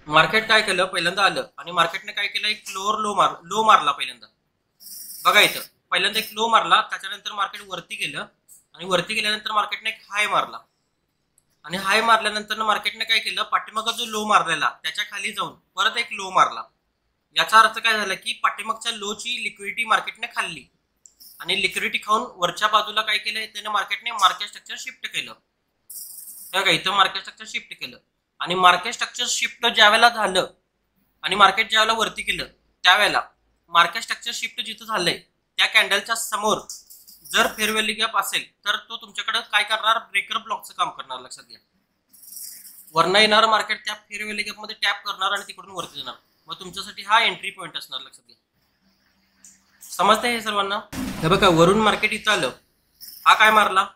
Market काय केलं पहिल्यांदा आलं आणि मार्केटने काय केलं एक लो मारला पहिल्यांदा. बघा इथं पहिल्यांदा एक लो मारला, त्याच्यानंतर मार्केट वरती गेलं आणि वरती गेल्यानंतर मार्केटने एक हाय मारला आणि हाय मारल्यानंतर मार्केटने काय केलं पाठीमागचा जो लो मारलेला त्याच्या खाली जाऊन परत एक लो मारला. याचा अर्थ काय झाला की पाठीमागच्या लोची लिक्विडिटी मार्केटने खाल्ली आणि लिक्विडिटी खाऊन वरच्या बाजूला काय केलं त्याने मार्केटने मार्केट स्ट्रक्चर शिफ्ट केलं. बघा इथं मार्केट स्ट्रक्चर शिफ्ट केलं आणि मार्केट स्ट्रक्चर शिफ्ट ज्यावेळेला झालं आणि मार्केट ज्यावेळेला वरती केलं त्यावेळेला मार्केट स्ट्रक्चर शिफ्ट जिथं झालंय त्या कॅन्डलच्या समोर जर फेअर व्हॅल्यू गॅप असेल तर तो तुमच्याकडे काय करणार ब्रेकर ब्लॉकचं काम करणार. लक्षात घ्या, वरनं येणार मार्केट त्या फेअर व्हॅल्यू गॅप मध्ये टॅप करणार आणि तिकडून वरती जाणार. मग तुमच्यासाठी हा एंट्री पॉईंट असणार. लक्षात घ्या, समजतंय हे सर्वांना? हे बघा वरून मार्केट इथं आलं, हा काय मारला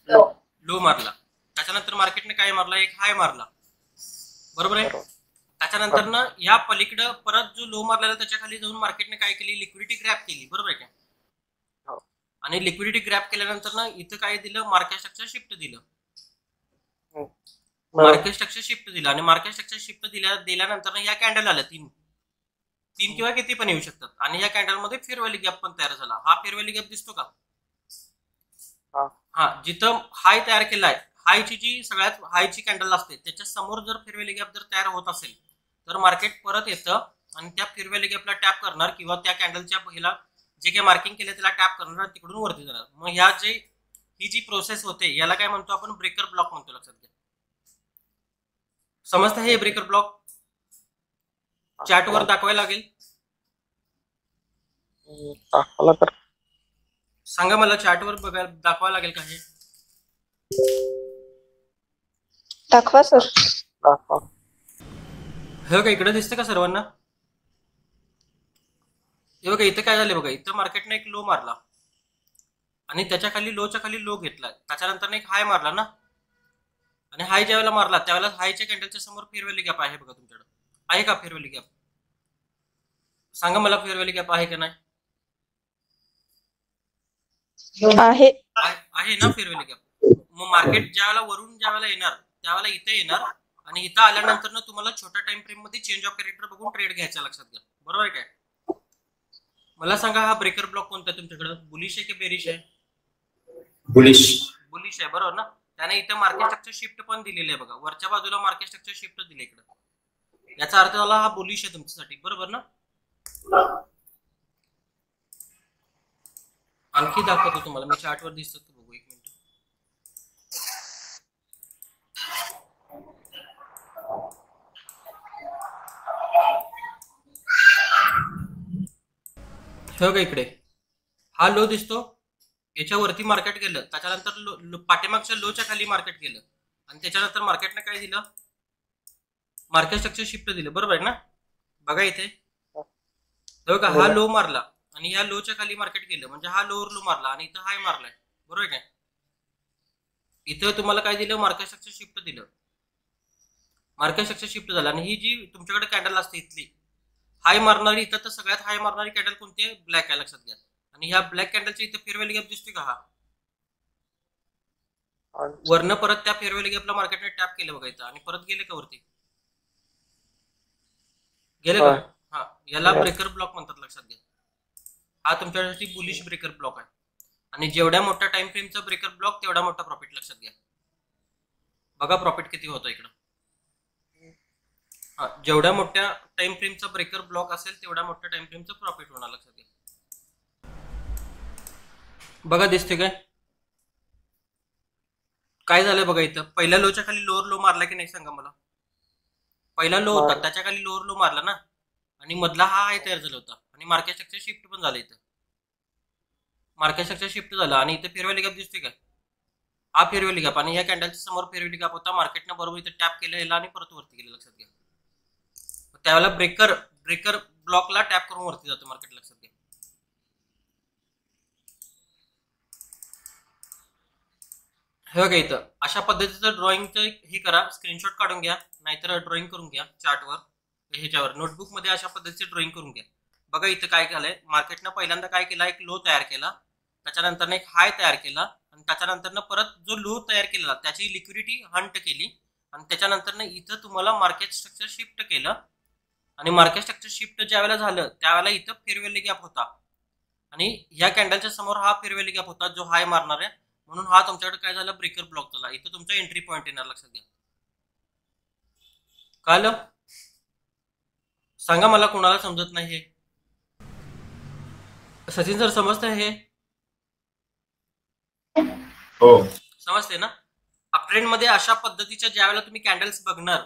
लो मारला, त्याच्यानंतर मार्केटने काय मारला एक हाय मारला, बरोबर आहे. त्याच्यानंतर ना या पलीकडे परत जो लो मारलेला त्याच्या खाली जाऊन मार्केटने काय केली लिक्विडिटी ग्रॅप केली, बरोबर आहे का. आणि लिक्विडिटी ग्रॅप केल्यानंतर ना इथं काय दिलं मार्केट स्ट्रक्चर शिफ्ट दिलं. मार्केट स्ट्रक्चर शिफ्ट दिलं आणि मार्केट स्ट्रक्चर शिफ्ट दिल्यानंतर या कॅन्डल आल्या तीन किंवा किती पण येऊ शकतात आणि या कॅन्डल मध्ये फेअर व्हॅल्यू गॅप पण तयार झाला. हा फेअर व्हॅल्यू गॅप दिसतो का? हा, जिथं हाय तयार केलाय हायची जी सगळ्यात हायची कॅन्डल असते त्याच्या समोर जर फेअर व्हॅल्यू गॅप जर तयार होत असेल तर मार्केट परत येतं आणि त्या फेअर व्हॅल्यू गॅपला टॅप करणार किंवा त्या कॅन्डलच्या पहिला जे काही मार्किंग केलं त्याला टॅप करणार तिकडून वरती जाणार. मग ही जी प्रोसेस होते याला काय म्हणतो आपण ब्रेकर ब्लॉक म्हणतो. लक्षात घ्या, समजतं हे ब्रेकर ब्लॉक चार्ट वर दाखवायला लागेल. सांगा मला चार्ट वर बघायला दाखवायला लागेल का हे? दाखवा सर. हे बघा इकडे दिसतं का सर्वांना? हे बघा इथं काय झालं बघा, इथं मार्केटने एक लो मारला आणि त्याच्या खाली लोच्या खाली लो घेतला, त्याच्यानंतर एक हाय मारला ना आणि हाय ज्या वेळेला मारला त्यावेळेला हायच्या कॅन्डलच्या समोर फेअर व्हॅल्यू गॅप आहे बघा. तुमच्याकडे आहे का फेअर व्हॅल्यू गॅप? सांगा मला फेअर व्हॅल्यू गॅप आहे का नाही? आहे ना फेअर व्हॅल्यू गॅप. मग मार्केट ज्यावेळेला वरून ज्यावेळेला येणार त्यावेळेला इथे येणार आणि इथं आल्यानंतर ना तुम्हाला छोट्या टाइम फ्रेम मध्ये चेंज ऑफ कॅरेक्टर बघून ट्रेड घ्यायचा. लक्षात घ्या, बरोबर आहे काय? मला सांगा हा ब्रेकर ब्लॉक कोणता आहे तुमच्याकडे, बुलिश आहे की बेरिश आहे? बुलिश आहे, बरोबर ना. त्याने इथं मार्केट स्ट्रक्चर शिफ्ट पण दिलेलं आहे बघा, वरच्या बाजूला मार्केट स्ट्रक्चर शिफ्ट दिले इकडे. याचा अर्थ झाला हा बुलिश आहे तुमच्यासाठी, बरोबर ना. आणखी दाखवतो तुम्हाला मी चार्टवर दिसतो का बघू, एक मिनिट. बघा इकडे हा लो दिसतो, याच्यावरती मार्केट गेलं, त्याच्यानंतर पाठीमागच्या लोच्या खाली मार्केट गेलं आणि त्याच्यानंतर मार्केटने काय दिलं मार्केट स्ट्रक्चर शिफ्ट दिलं, बरोबर आहे ना. बघा इथे बघा हा लो मारला आणि या लोच्या खाली मार्केट गेलं म्हणजे हा लोअर लो मारला आणि इथं हाय मारलाय, बरोबर काय. इथं तुम्हाला काय दिलं मार्केट स्ट्रक्चर शिफ्ट दिलं, मार्केट स्ट्रक्चर शिफ्ट झालं आणि ही जी तुमच्याकडे कॅन्डल असते इथली हाय मारणारी, इथं तर सगळ्यात हाय मारणारी कॅन्डल कोणती आहे? ब्लॅक आहे. लक्षात घ्या. आणि ह्या ब्लॅक कॅन्डलच्या इथं फेअर व्हॅल्यू गॅप दिसतोय का? हा वरनं परत त्या फेअर व्हॅल्यू गॅपला मार्केटने टॅप केलं बघा इथं आणि परत गेले का वरती गेले का? हा, याला ब्रेकर ब्लॉक म्हणतात. लक्षात घ्या, हा तुमच्यासाठी बुलिश ब्रेकर ब्लॉक आहे आणि जेवढ्या मोठ्या टाइम फ्रेमचा ब्रेकर ब्लॉक तेवढा मोठा प्रॉफिट. लक्षात घ्या, बघा प्रॉफिट किती होतं इकडं. हा, जेवढ्या मोठ्या टाइम फ्रेमचा ब्रेकर ब्लॉक असेल तेवढ्या मोठ्या टाइम फ्रेमचं प्रॉफिट होणार. लक्षात घ्या, बघा दिसते काय झालंय बघा इथं पहिल्या लोच्या खाली लोअर लो मारला की नाही सांगा मला. पहिला लो होता त्याच्या खाली लोअर लो मारला ना आणि मधला हा हाय तयार झाला होता आणि मार्केट स्ट्रक्चर शिफ्ट पण झालं. इथं मार्केट स्ट्रक्चर शिफ्ट झालं आणि इथं फेअर व्हॅल्यू गॅप दिसतोय का? हा फेअर व्हॅल्यू गॅप आणि या कॅन्डलच्या समोर फेअर व्हॅल्यू गॅप होता, मार्केटने बरोबर इथं टॅप केलं याला आणि परत वरती गेलं. लक्षात घ्या, त्यावेळेला ब्रेकर ब्लॉकला टॅप करून वरती जातो मार्केट. लक्षात घ्या, हे बघा इथं अशा पद्धतीचं ड्रॉइंगचं हे करा, स्क्रीनशॉट काढून घ्या नाहीतर ड्रॉइंग करून घ्या चार्टवर ह्याच्यावर नोटबुक मध्ये अशा पद्धतीचे ड्रॉइंग करून घ्या. बघा इथं काय केलंय मार्केटनं पहिल्यांदा काय केला एक लो तयार केला, त्याच्यानंतर एक हाय तयार केला आणि त्याच्यानंतर परत जो लो तयार केलेला त्याची लिक्विडिटी हंट केली आणि त्याच्यानंतर इथं तुम्हाला मार्केट स्ट्रक्चर शिफ्ट केलं आणि मार्केट स्ट्रक्चर शिफ्ट ज्या वेळेला झालं त्यावेळेला इथं फेअर व्हॅल्यू गॅप होता आणि ह्या कॅन्डलच्या समोर हा फेअर व्हॅल्यू गॅप होता जो हाय मारणार आहे, म्हणून हा तुमच्याकडे काय झाला ब्रेकर ब्लॉक झाला. इथं तुमचा एंट्री पॉईंट येणार, लक्षात घ्या. कळलं? सांगा मला कोणाला समजत नाही हे. सचिन सर समजतंय हे? हो समजते ना? अपट्रेंड मध्ये अशा पद्धतीच्या ज्यावेळेला तुम्ही कॅन्डल्स बघणार,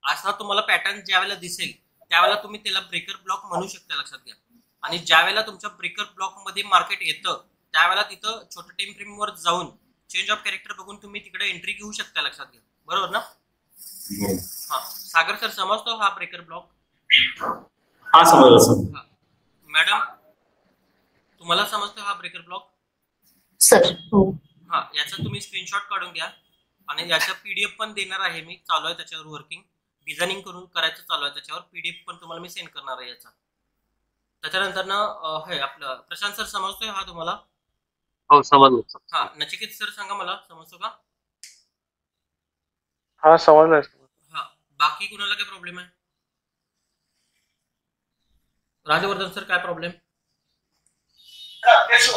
असा तुम्हाला पॅटर्न ज्यावेळेला दिसेल त्यावेळेला तुम्ही त्याला ब्रेकर ब्लॉक म्हणू शकता, लक्षात घ्या. आणि ज्या वेळेला तुमच्या ब्रेकर ब्लॉक मध्ये मार्केट येतं त्यावेळेला तिथं छोट्या टाइम फ्रेम वर जाऊन चेंज ऑफ कॅरेक्टर बघून तुम्ही तिकडे एंट्री घेऊ शकता, लक्षात घ्या. बरोबर ना? हा सागर सर समजतो हा ब्रेकर ब्लॉक? हा समजला सर. मॅडम तुम्हाला समजतो हा ब्रेकर ब्लॉक? सर हो. हा याचा तुम्ही स्क्रीनशॉट काढून घ्या आणि याचा पीडीएफ पण देणार आहे मी, चालू आहे त्याच्यावर वर्किंग, डिझायनिंग करून करायचं चालू आहे त्याच्यावर. पीडीएफ पण तुम्हाला मी सेंड करणार आहे याचा. त्याच्यानंतर ना हे आपलं प्रशांत सर समजतोय हा तुम्हाला? हो समजलं. हा नचिकेत सर सांगा मला समजतो का? हा समजलं. हा बाकी कुणाला काय प्रॉब्लेम आहे? राजवर्धन सर काय प्रॉब्लेम?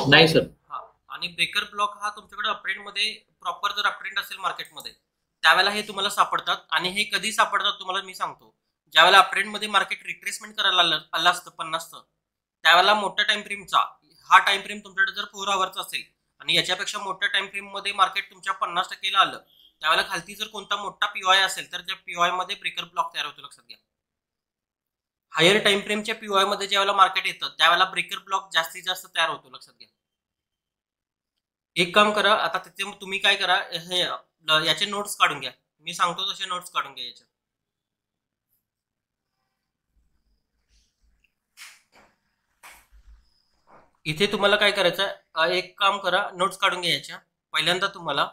नाही सर. हा आणि ब्रेकर ब्लॉक हा तुमच्याकडे अपट्रेंड मध्ये प्रॉपर जर अपट्रेंड असेल मार्केटमध्ये त्यावेळेला हे तुम्हाला सापडतात. आणि हे कधी सापडतात तुम्हाला मी सांगतो. ज्यावेळेला अपट्रेंड मध्ये मार्केट रिट्रेसमेंट करायला आलं असतं 50चं, त्यावेळेला मोठ्या टाइम फ्रेमचा हा टाइम फ्रेम तुमच्याकडे जर 4 आवर्सचा असेल आणि याच्यापेक्षा मोठ्या टाइम फ्रेम मध्ये मार्केट तुमच्या 50%ला आलं, त्यावेळेला खालती जर कोणता मोठा पीओआय असेल तर त्या पीओआय मध्ये ब्रेकर ब्लॉक तयार होतो, लक्षात घ्या. हायर टाइम फ्रेमच्या पीओआय मध्ये ज्यावेळेला मार्केट येतं त्यावेळेला ब्रेकर ब्लॉक जास्तीत जास्त तयार होतो, लक्षात घ्या. एक काम करा, आता तिथे तुम्ही काय करा, हे याचे नोट्स काढून घ्या. मी सांगतो तसे नोट्स काढून घ्या याच्या. इथे तुम्हाला काय करायचं, एक काम करा, नोट्स काढून घ्या याच्या. पहिल्यांदा तुम्हाला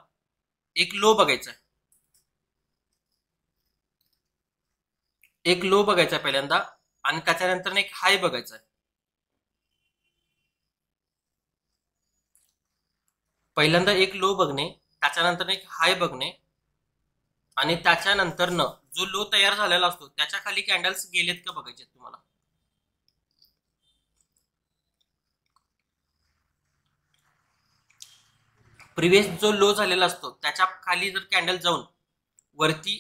एक लो बघायचा आहे, एक लो बघायचा आहे पहिल्यांदा, आणि त्याच्यानंतर एक हाय बघायचा आहे. पहिल्यांदा एक लो बघणे, त्याच्यानंतर एक हाय बघणे, आणि त्याच्यानंतर जो लो तयार झालेला असतो त्याच्या खाली कॅन्डल्स गेलेत का बघायचे तुम्हाला. प्रिव्हियस जो लो झालेला असतो त्याच्या खाली जर कॅन्डल जाऊन वरती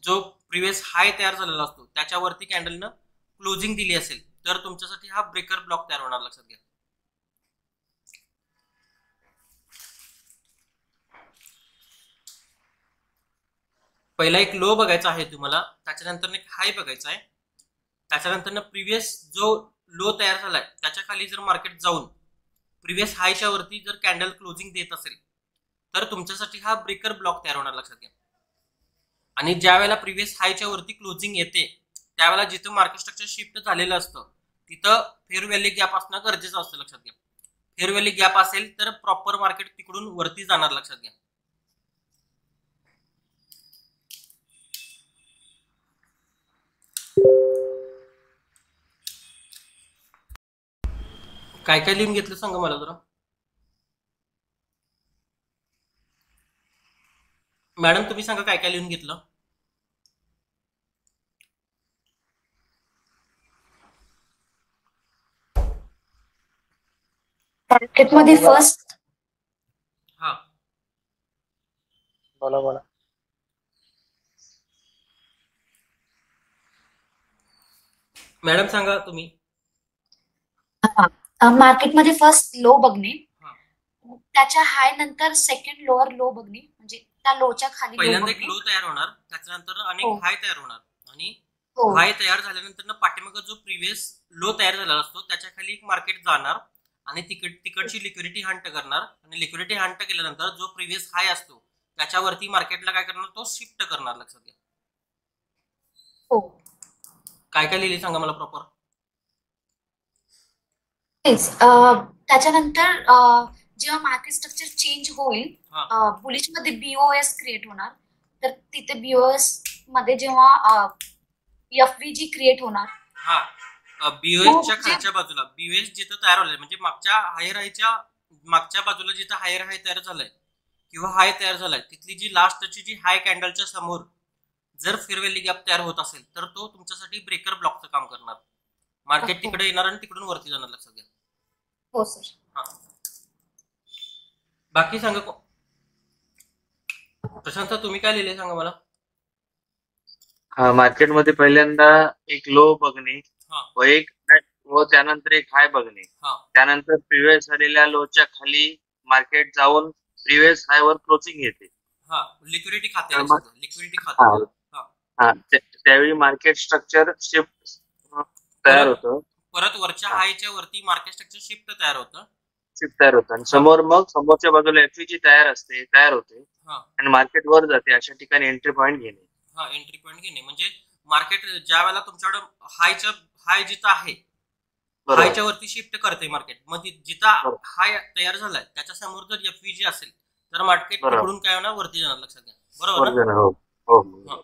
जो प्रिव्हियस हाय तयार झालेला असतो त्याच्यावरती कॅन्डलनं क्लोजिंग दिली असेल तर तुमच्यासाठी हा ब्रेकर ब्लॉक तयार होणार, लक्षात घ्या. पहिला एक लो बघायचा आहे तुम्हाला, त्याच्यानंतर एक हाय बघायचा आहे, त्याच्यानंतर प्रिव्हियस जो लो तयार झालाय त्याच्या खाली जर मार्केट जाऊन प्रिव्हियस हायच्या वरती जर कॅन्डल क्लोजिंग देत असेल तर तुमच्यासाठी हा ब्रेकर ब्लॉक तयार होणार, लक्षात घ्या. आणि ज्या वेळेला प्रिव्हियस हायच्या वरती क्लोजिंग येते त्यावेळेला जिथं मार्केट स्ट्रक्चर शिफ्ट झालेलं असतं तिथं फेअर व्हॅल्यू गॅप असणं गरजेचं असतं, लक्षात घ्या. फेअर व्हॅल्यू गॅप असेल तर प्रॉपर मार्केट तिकडून वरती जाणार, लक्षात घ्या. काय काय लिहून घेतलं सांगा मला जरा. मॅडम तुम्ही सांगा काय काय लिहून घेतलं. मार्केटमध्ये फर्स्ट हा बोला बोला. मॅडम सांगा तुम्ही. मार्केटमध्ये फर्स्ट लो बघणे, हा. त्याच्या हाय नंतर सेकंड लोअर लो बघणे, म्हणजे त्या लोच्या खाली पहिल्यांदा एक लो तयार होणार, त्याच्यानंतर अनेक हो. हाय तयार होणार, आणि हो. हाय तयार झाल्यानंतर पाठीमागे जो प्रिव्हियस लो तयार झालेला असतो त्याच्या खाली एक मार्केट जाणार आणि तिकडची लिक्विडिटी हंट करणार, आणि लिक्विडिटी हंट केल्यानंतर जो प्रिव्हियस हाय असतो त्याच्यावरती मार्केटला काय करणार, तो शिफ्ट करणार, लक्षात घ्या. हो. काय काय लिहिली सांगा मला प्रॉपर. त्याच्यानंतर जेव्हा मार्केट स्ट्रक्चर चेंज होईल, बुलिश मध्ये बीओएस क्रिएट होणार, तर तिथे बीओएस मध्ये जेव्हा एफव्हीजी क्रिएट होणार, हा बीओएसच्या खालच्या बाजूला बीओएस जिथं तयार होलंय म्हणजे मागच्या हायर हायच्या मागच्या बाजूला जिथं हायर हाय तयार झालाय किंवा हाय तयार झालाय तिथली जी लास्टची जी हाय कॅन्डलच्या समोर जर फेअर व्हॅल्यू गॅप तयार होत असेल तर तो तुमच्यासाठी ब्रेकर ब्लॉकचं काम करणार. मार्केट तिकडे येणार आणि तिकडून वरती जाणार, लक्षात घ्या. हो सर. बाकी सांगा प्रशांत तुम्ही काय लिहिले सांगा मला. मार्केटमध्ये पहिल्यांदा एक लो बघणे हा. व त्यानंतर एक हाय बघणे. हा. त्यानंतर प्रिव्हियस झालेल्या लोच्या खाली मार्केट जाऊन प्रिव्हियस हाय वर क्लोजिंग येते. हा, लिक्विडिटी खाते, लिक्विडिटी हा. खाते. त्यावेळी मार्केट स्ट्रक्चर शिफ्ट तयार होतं. परत वरच्या हायच्या वरती मार्केट स्ट्रक्चर शिफ्ट तयार होतं आणि समोरच्या बाजूला एफईजी तयार होते आणि मार्केट वर जाते. अशा ठिकाणी एंट्री पॉईंट घेणे. हा, एंट्री पॉईंट घेणे म्हणजे मार्केट ज्या वेळेला तुमच्याकडे हाय जिथं आहे, हायच्या वरती शिफ्ट करते मार्केट, मग जिथं हाय तयार झालाय त्याच्या समोर जर एफईजी असेल तर मार्केट तिकडून काय होणार, वरती जाणार, लक्षात घ्या. बरोबर ना? हो.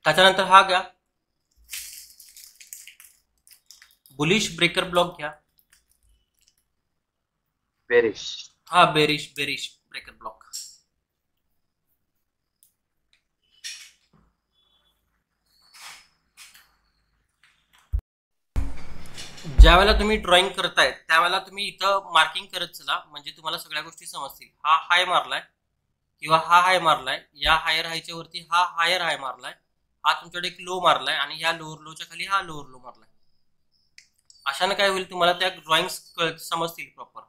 त्याच्यानंतर हा घ्या, बुलिश ब्रेकर ब्लॉक घ्या. बेरिश. हा, बेरिश ब्रेकर ब्लॉक. ज्या वेळेला तुम्ही ड्रॉइंग करताय त्यावेळेला तुम्ही इथं मार्किंग करत चला, म्हणजे तुम्हाला सगळ्या गोष्टी समजतील. हा हाय मारलाय किंवा हा हाय मारलाय, या हायर हायच्या वरती हा हायर हाय मारलाय, हा तुमच्याकडे एक लो मारलाय आणि ह्या लोअर लोच्या खाली हा लोअर लो मारलाय. अशाने काय होईल, तुम्हाला त्या ड्रॉइंग समजतील प्रॉपर.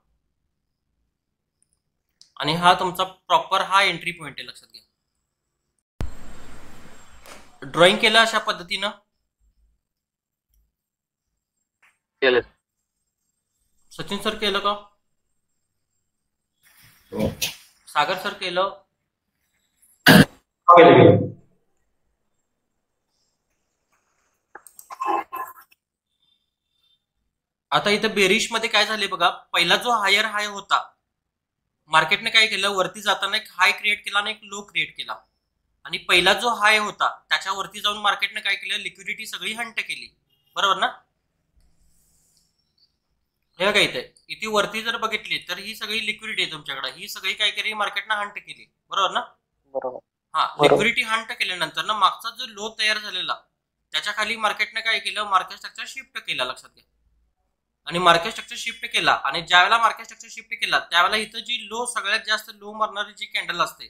आणि हा तुमचा प्रॉपर हा एंट्री पॉइंट आहे, लक्षात घ्या. ड्रॉइंग केलं अशा पद्धतीनं. केलं. सचिन सर केलं का? सागर सर केलं. आता इथं बेरिश मध्ये काय झाले बघा, पहिला जो हायर हाय होता मार्केटने काय केलं, वरती जाताना एक हाय क्रिएट केला आणि एक लो क्रिएट केला. आणि पहिला जो हाय होता त्याच्यावरती जाऊन मार्केटने काय केलं, लिक्विडिटी सगळी हंट केली. बरोबर ना? हे काय इथे वरती जर बघितली तर ही सगळी लिक्विडिटी आहे तुमच्याकडे, ही सगळी काय केली, मार्केटनं हंट केली. बरोबर ना? बरोबर. हा, लिक्विडिटी हंट केल्यानंतर ना मागचा जो लो तयार झालेला त्याच्या खाली मार्केटने काय केलं, मार्केट स्ट्रक्चर शिफ्ट केला, लक्षात घ्या. आणि मार्केट स्ट्रक्चर शिफ्ट केला आणि ज्यावेळेला मार्केट स्ट्रक्चर शिफ्ट केला त्यावेळेला इथं जी लो सगळ्यात जास्त लो मारणारी जी कॅन्डल असते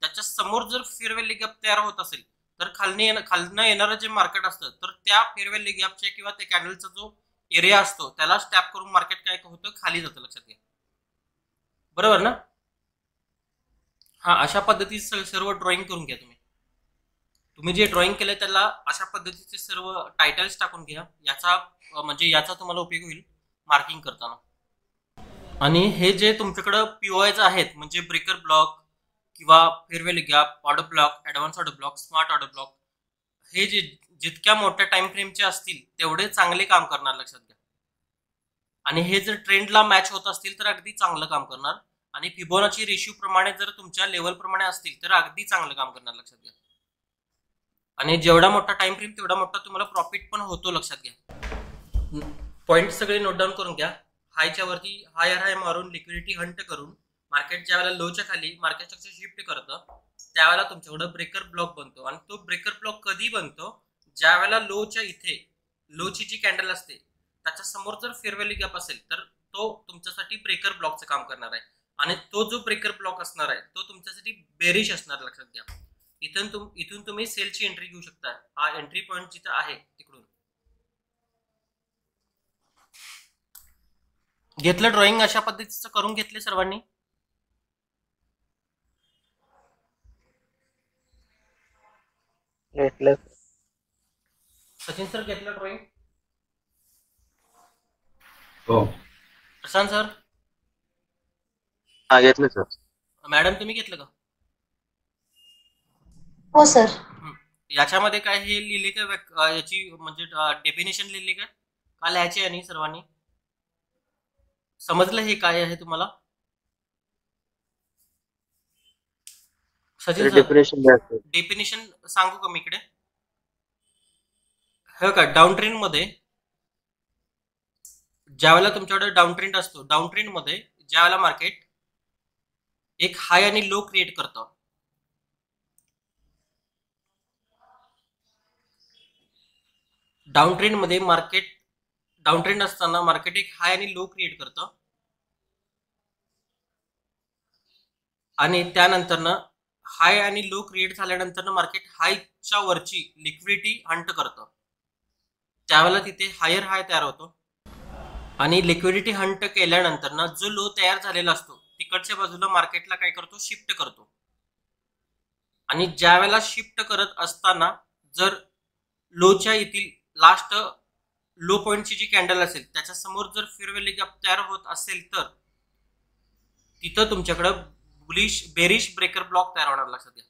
त्याच्या समोर जर फेअर व्हॅल्यू गॅप तयार होत असेल तर खालनं येणारं जे मार्केट असतं तर त्या फेअर व्हॅल्यू गॅपच्या किंवा त्या कॅन्डलचा जो एरिया असतो त्याला स्टॅप करून मार्केट काय होतं, खाली जातं, लक्षात घ्या. बरोबर ना? हा, अशा पद्धतीचे सर्व ड्रॉइंग करून घ्या. तुम्ही जे ड्रॉइंग केलंय त्याला अशा पद्धतीचे सर्व टायटल्स टाकून घ्या. याचा तुम्हाला उपयोग होईल मार्किंग करताना. आणि हे जे तुमच्याकडे पीओआयच आहेत म्हणजे ब्रेकर ब्लॉक किंवा fair value gap, order block, advance order block, smart order block, हे जे जितक्या मोठ्या टाइम फ्रेमचे असतील तेवढे चांगले काम करणार, लक्षात घ्या. आणि हे जर ट्रेंडला मॅच होत असतील तर अगदी चांगलं काम करणार. आणि फिबोनाची रेशिओ प्रमाणे जर तुमच्या लेवल प्रमाणे असतील तर अगदी चांगलं काम करणार, लक्षात घ्या. आणि जेवढा मोठा टाइम फ्रेम तेवढा मोठा तुम्हाला प्रॉफिट पण होतो, लक्षात घ्या. पॉईंट सगळे नोट डाऊन करून घ्या. हायच्या वरती हायर हाय मारून लिक्विडिटी हंट करून मार्केट ज्या वेळेला लोच्या खाली मार्केट स्ट्रक्चर शिफ्ट करतं त्यावेळेला तुमच्याकडे ब्रेकर ब्लॉक बनतो. आणि तो ब्रेकर ब्लॉक कधी बनतो, ज्या वेळेला लोच्या इथे लोची जी कॅन्डल असते त्याच्या समोर जर फेअर व्हॅल्यू गॅप असेल तर तो तुमच्यासाठी ब्रेकर ब्लॉकचं काम करणार आहे. आणि तो जो ब्रेकर ब्लॉक असणार आहे तो तुमच्यासाठी बेरिश असणार, लक्षात घ्या. इथून तुम्ही सेलची एंट्री घेऊ शकता. हा एंट्री पॉईंट जिथं आहे तिकडून घेतलं. ड्रॉइंग अशा पद्धतीचं करून घेतले सर्वांनी. घेतलं. सचिन सर घेतलं ड्रॉइंग. हो. प्रशांत सर. हा, घेतलं सर. मॅडम तुम्ही घेतलं का? हो सर. याच्यामध्ये काय हे लिहिले का, याची म्हणजे डेफिनेशन लिहिले का काल याचे आणि सर्वांनी समजलं हे काय आहे तुम्हाला? सचिन सर डेफिनेशन सांगू का मी इकडे? हे का डाऊन ट्रेंड मध्ये ज्यावेळेला तुमच्याकडे डाऊन ट्रेंड असतो, डाऊन ट्रेंड मध्ये ज्यावेळेला मार्केट एक हाय आणि लो क्रिएट करतं. डाऊन ट्रेंड मध्ये डाऊन ट्रेंड असताना मार्केट एक हाय आणि लो क्रिएट करतं आणि त्यानंतर हाय आणि लो क्रिएट झाल्यानंतर मार्केट हायच्या वरची लिक्विडिटी हंट करतं. त्यावेळेला तिथे हायर हाय तयार होतो आणि लिक्विडिटी हंट केल्यानंतर जो लो तयार झालेला असतो तिकडच्या बाजूला मार्केटला काय करतो, शिफ्ट करतो. आणि ज्या वेळेला शिफ्ट करत असताना जर लोच्या येथील लास्ट लो पॉइंटची जी कॅन्डल असेल त्याच्या समोर जर फेअर व्हॅल्यू गॅप तयार होत असेल तर तिथं तुमच्याकडे बेरिश ब्रेकर ब्लॉक तयार होणार. लक्षात घ्या.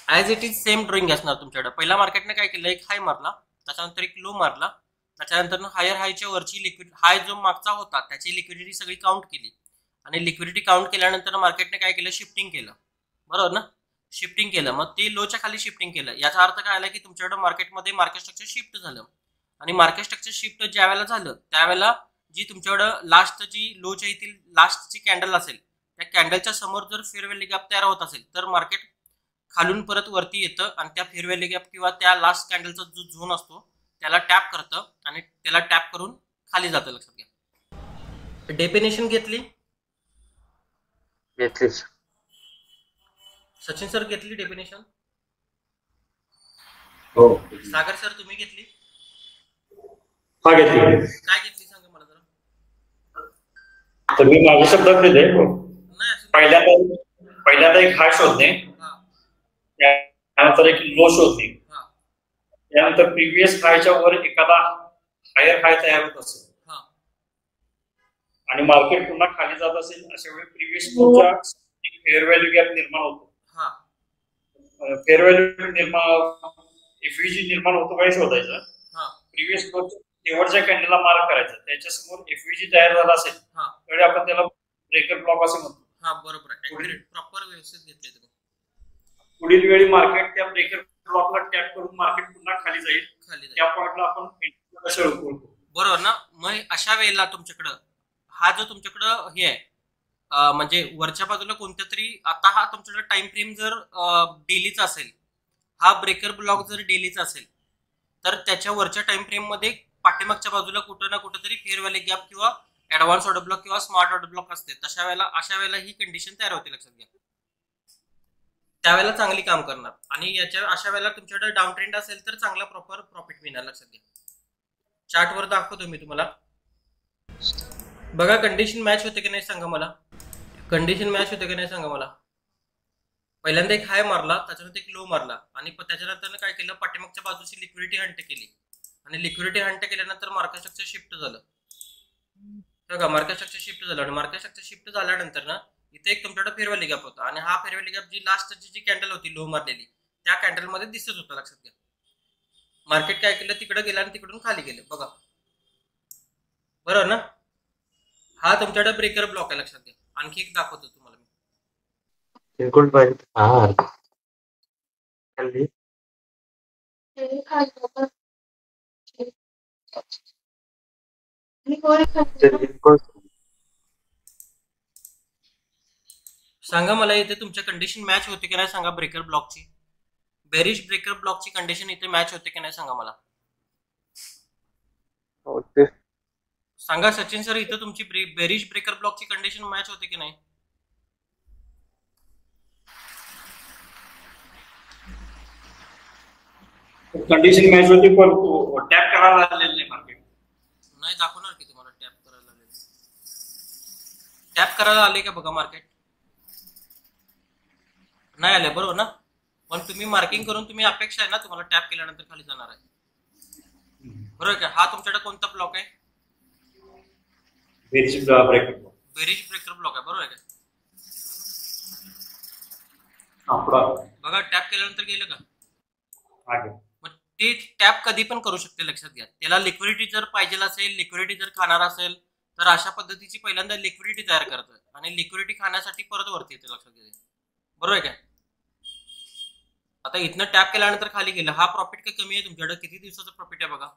As it is same drawing असणार तुमच्याकडे. पहिला मार्केटने काय केलं, एक हाय मारला, त्याच्यानंतर एक लो मारला, त्याच्यानंतर हायर हायच्या वरची लिक्विड हाय जो मागचा होता त्याची लिक्विडिटी सगळी काउंट केली आणि लिक्विडिटी काउंट केल्यानंतर मार्केटने काय केलं, शिफ्टिंग केलं. बरोबर ना, शिफ्टिंग केलं. मग ते लोच्या खाली शिफ्टिंग केलं. याचा अर्थ काय आला की तुमच्याकडे मार्केटमध्ये मार्केट स्ट्रक्चर शिफ्ट झालं आणि मार्केट स्ट्रक्चर शिफ्ट ज्या वेळेला झालं त्यावेळेला जी तुमच्याकडे लास्ट जी लोच्या येथील लास्टची कॅन्डल असेल त्या कॅन्डलच्या समोर जर फेअर व्हॅल्यू गॅप तयार होत असेल तर मार्केट खालून परत वरती येतं आणि त्या फेअर व्हॅल्यू गॅप किंवा त्या लास्ट कॅन्डलचा जो झोन असतो त्याला टॅप करतं आणि त्याला टॅप करून खाली जातं. लक्षात घ्या. डेफिनेशन घेतली सचिन सर, घेतली डेफिनेशन? हो. सागर सर तुम्ही घेतली? हा, घेतली. काय घेतली सांगा मला जरा. तर मी माझे शब्द दिले. पहिल्यांदा एक हाय शोधणे, त्यानंतर एक लो शोधणे, त्यानंतर प्रिव्हियस हायच्या वर एखादा हायर हाय तयार होत असेल आणि मार्केट पुन्हा खाली जात असेल अशा वेळी प्रिव्हियस लोच्या फेअर व्हॅल्यू गॅप निर्माण होतो. फेअर व्हॅल्यू एफव्हीजी निर्माण होतो काय शोधायचं. प्रिव्हियस लोच्या शेवटच्या कॅन्डलला मार्क करायचं, त्याच्यासमोर एफव्हीजी तयार झाला असेल त्यावेळी आपण त्याला ब्रेकर ब्लॉक असे म्हणतो. बरोबर आहे, प्रॉपर व्यवस्थित घेतले तुम्ही. पुढील वेळी मार्केट त्या ब्रेकर ब्लॉकला टॅप करून मार्केट पुन्हा खाली जाईल, त्या पॉइंटला आपण कसं ओळखतो. बरोबर ना. मग अशा वेळेला तुमच्याकडं हा जो तुमच्याकडं हे आहे म्हणजे वरच्या बाजूला कोणत्या तरी, आता हा तुमच्याकडे टाइम फ्रेम जर डेलीचा असेल, हा ब्रेकर ब्लॉक जर डेलीचा असेल तर त्याच्या वरच्या टाइम फ्रेम मध्ये पाठीमागच्या बाजूला कुठं ना कुठं तरी फेअर व्हॅल्यू गॅप किंवा ऍडव्हान्स ऑर्डर ब्लॉक किंवा स्मार्ट ऑर्डर ब्लॉक असते. अशा वेळेला ही कंडिशन तयार होते. लक्षात घ्या. त्यावेळेला चांगली काम करणार आणि अशा वेळेला तुमच्याकडे डाऊन ट्रेंड असेल तर चांगला प्रॉपर प्रॉफिट मिळणार. लक्षात घ्या. चार्टवर दाखवतो मी तुम्हाला. बघा कंडिशन मॅच होते की नाही सांगा मला. कंडिशन मॅच होते की नाही सांगा मला. पहिल्यांदा एक हाय मारला, त्याच्यानंतर एक लो मारला आणि त्याच्यानंतर काय केलं, पाठीमागच्या बाजूची लिक्विडिटी हंट केली आणि लिक्विडिटी हंट केल्यानंतर मार्केट स्ट्रक्चर शिफ्ट झालं. बघा मार्केट स्ट्रक्चर शिफ्ट झालं आणि मार्केट स्ट्रक्चर शिफ्ट झाल्यानंतर ना इथे एक तुमच्याकडे फेअर व्हॅल्यू गॅप होता आणि हा फेअर व्हॅल्यू गॅप जी लास्टची जी कॅन्डल होती लो मारलेली त्या कॅन्डल मध्ये दिसत होता. लक्षात घ्या. मार्केट काय केलं, तिकडे गेलं आणि तिकडून खाली गेलं. बघा बरोबर ना. हा तुमच्याकडे ब्रेकर ब्लॉक आहे. लक्षात घ्या. आणखी एक दाखवतो तुम्हाला मी. सांगा मला इथे तुमच्या कंडिशन मॅच होते की नाही सांगा. ब्रेकर ब्लॉकची, बेरिश ब्रेकर ब्लॉकची कंडिशन इथे मॅच होते की नाही सांगा मला. सांगा सचिन सर, इथे तुमची बेरिश ब्रेकर ब्लॉकची कंडिशन मॅच होते की नाही. कंडिशन मॅच होती पण टॅप करायला आलेलं नाही मार्केट. नाही दाखवणार की तुम्हाला टॅप करायला आले. टॅप करायला आले का बघा. मार्केट नाही आले. बरोबर ना. पण तुम्ही मार्किंग करून तुम्ही अपेक्षा आहे ना तुम्हाला टॅप केल्यानंतर खाली जाणार आहे. बरोबर का. हा तुमच्याकडे कोणता ब्लॉक आहे, बेरिश ब्रेकर ब्लॉक आहे. बरोबर आहे का. बघा टॅप केल्यानंतर गेलं का. मग ते टॅप कधी पण करू शकते. लक्षात घ्या. त्याला लिक्विडिटी जर पाहिजे असेल, लिक्विडिटी जर खाणार असेल तर अशा पद्धतीची पहिल्यांदा लिक्विडिटी तयार करतं आणि लिक्विडिटी खाण्यासाठी परत वरती येते. लक्षात घ्या. बरोबर आहे का. आता इथनं टॅप केल्यानंतर खाली गेलं. हा प्रॉफिट काही कमी आहे तुमच्याकडे. किती दिवसाचं प्रॉफिट आहे बघा.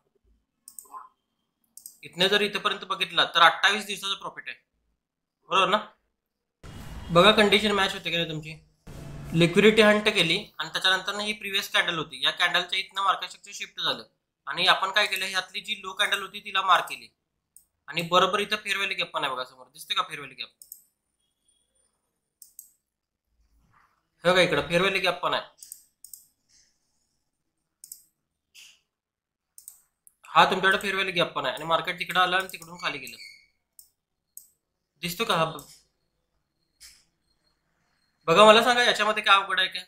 इथनं जर इथपर्यंत बघितलं तर 28 दिवसाचं प्रॉफिट आहे, बरोबर ना. बघा कंडिशन मॅच होते की नाही तुमची. लिक्विडिटी हंट केली आणि त्याच्यानंतर ही प्रिव्हियस कॅन्डल होती, या कॅन्डलच्या इथनं मार्केट स्ट्रक्चर शिफ्ट झालं आणि आपण काय केलं, ह्यातली जी लो कॅन्डल होती तिला मार्क केली आणि बरोबर इथं फेअर व्हॅल्यू गॅप पण आहे बघा समोर, दिसते का फेअर व्हॅल्यू गॅप. हे बघा इकडं फेअर व्हॅल्यू गॅप पण आहे. हा तुमच्याकडे फेअर व्हॅल्यू गॅप पण आहे आणि मार्केट तिकडं आलं आणि तिकडून खाली गेलं, दिसतो का हा. बघा मला सांगा याच्यामध्ये काय अवघड आहे का.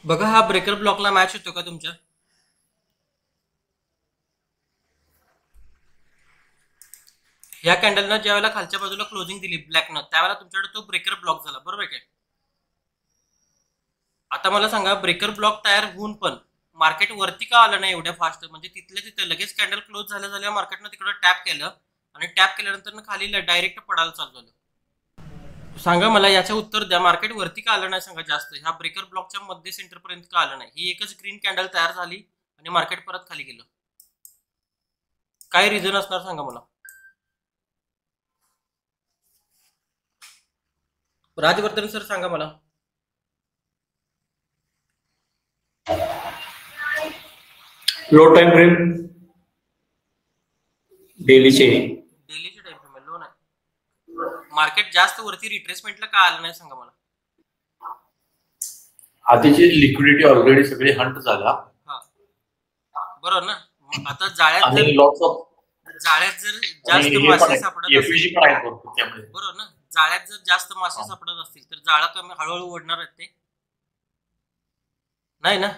बघा हा ब्रेकर ब्लॉकला मॅच होतो का तुमच्या. ह्या कॅन्डलनं ज्या वेळेला खालच्या बाजूला क्लोजिंग दिली ब्लॅकनं, त्यावेळेला तुमच्याकडे तो ब्रेकर ब्लॉक झाला, बरोबर आहे काय. आता मला सांगा ब्रेकर ब्लॉक तयार होऊन पण मार्केट वरती का आलं नाही एवढ्या फास्ट, म्हणजे तिथल्या तिथे लगेच कॅन्डल क्लोज झाल्या मार्केटनं तिकडं टॅप केलं आणि टॅप केल्यानंतर खाली डायरेक्ट पडायला चालू झालं. सांगा मला याचं उत्तर द्या, मार्केट वरती का आलं नाही सांगा जास्त, ह्या ब्रेकर ब्लॉकच्या मध्ये सेंटर पर्यंत का आलं नाही. ही एकच ग्रीन कॅन्डल तयार झाली आणि मार्केट परत खाली गेलं, काय रिझन असणार सांगा मला. राजवर्धन सर सांगा मला. लो टाइम फ्रेम, डेलीचे टाइम फ्रेम लो नाही. मार्केट जास्त वरती रिट्रेसमेंटला का आलं नाही सांगा मला. आधीची लिक्विडिटी ऑलरेडी सगळी हंट झाला. हा बरोबर ना. आता जाळ्यात जर जास्त मासे सापडत असतील, त्यामुळे बरोबर ना, जाळ्यात जर जास्त मासे सापडत असतील तर जाळा कमी हळूहळू ओढणार आहेत ते, नाही ना.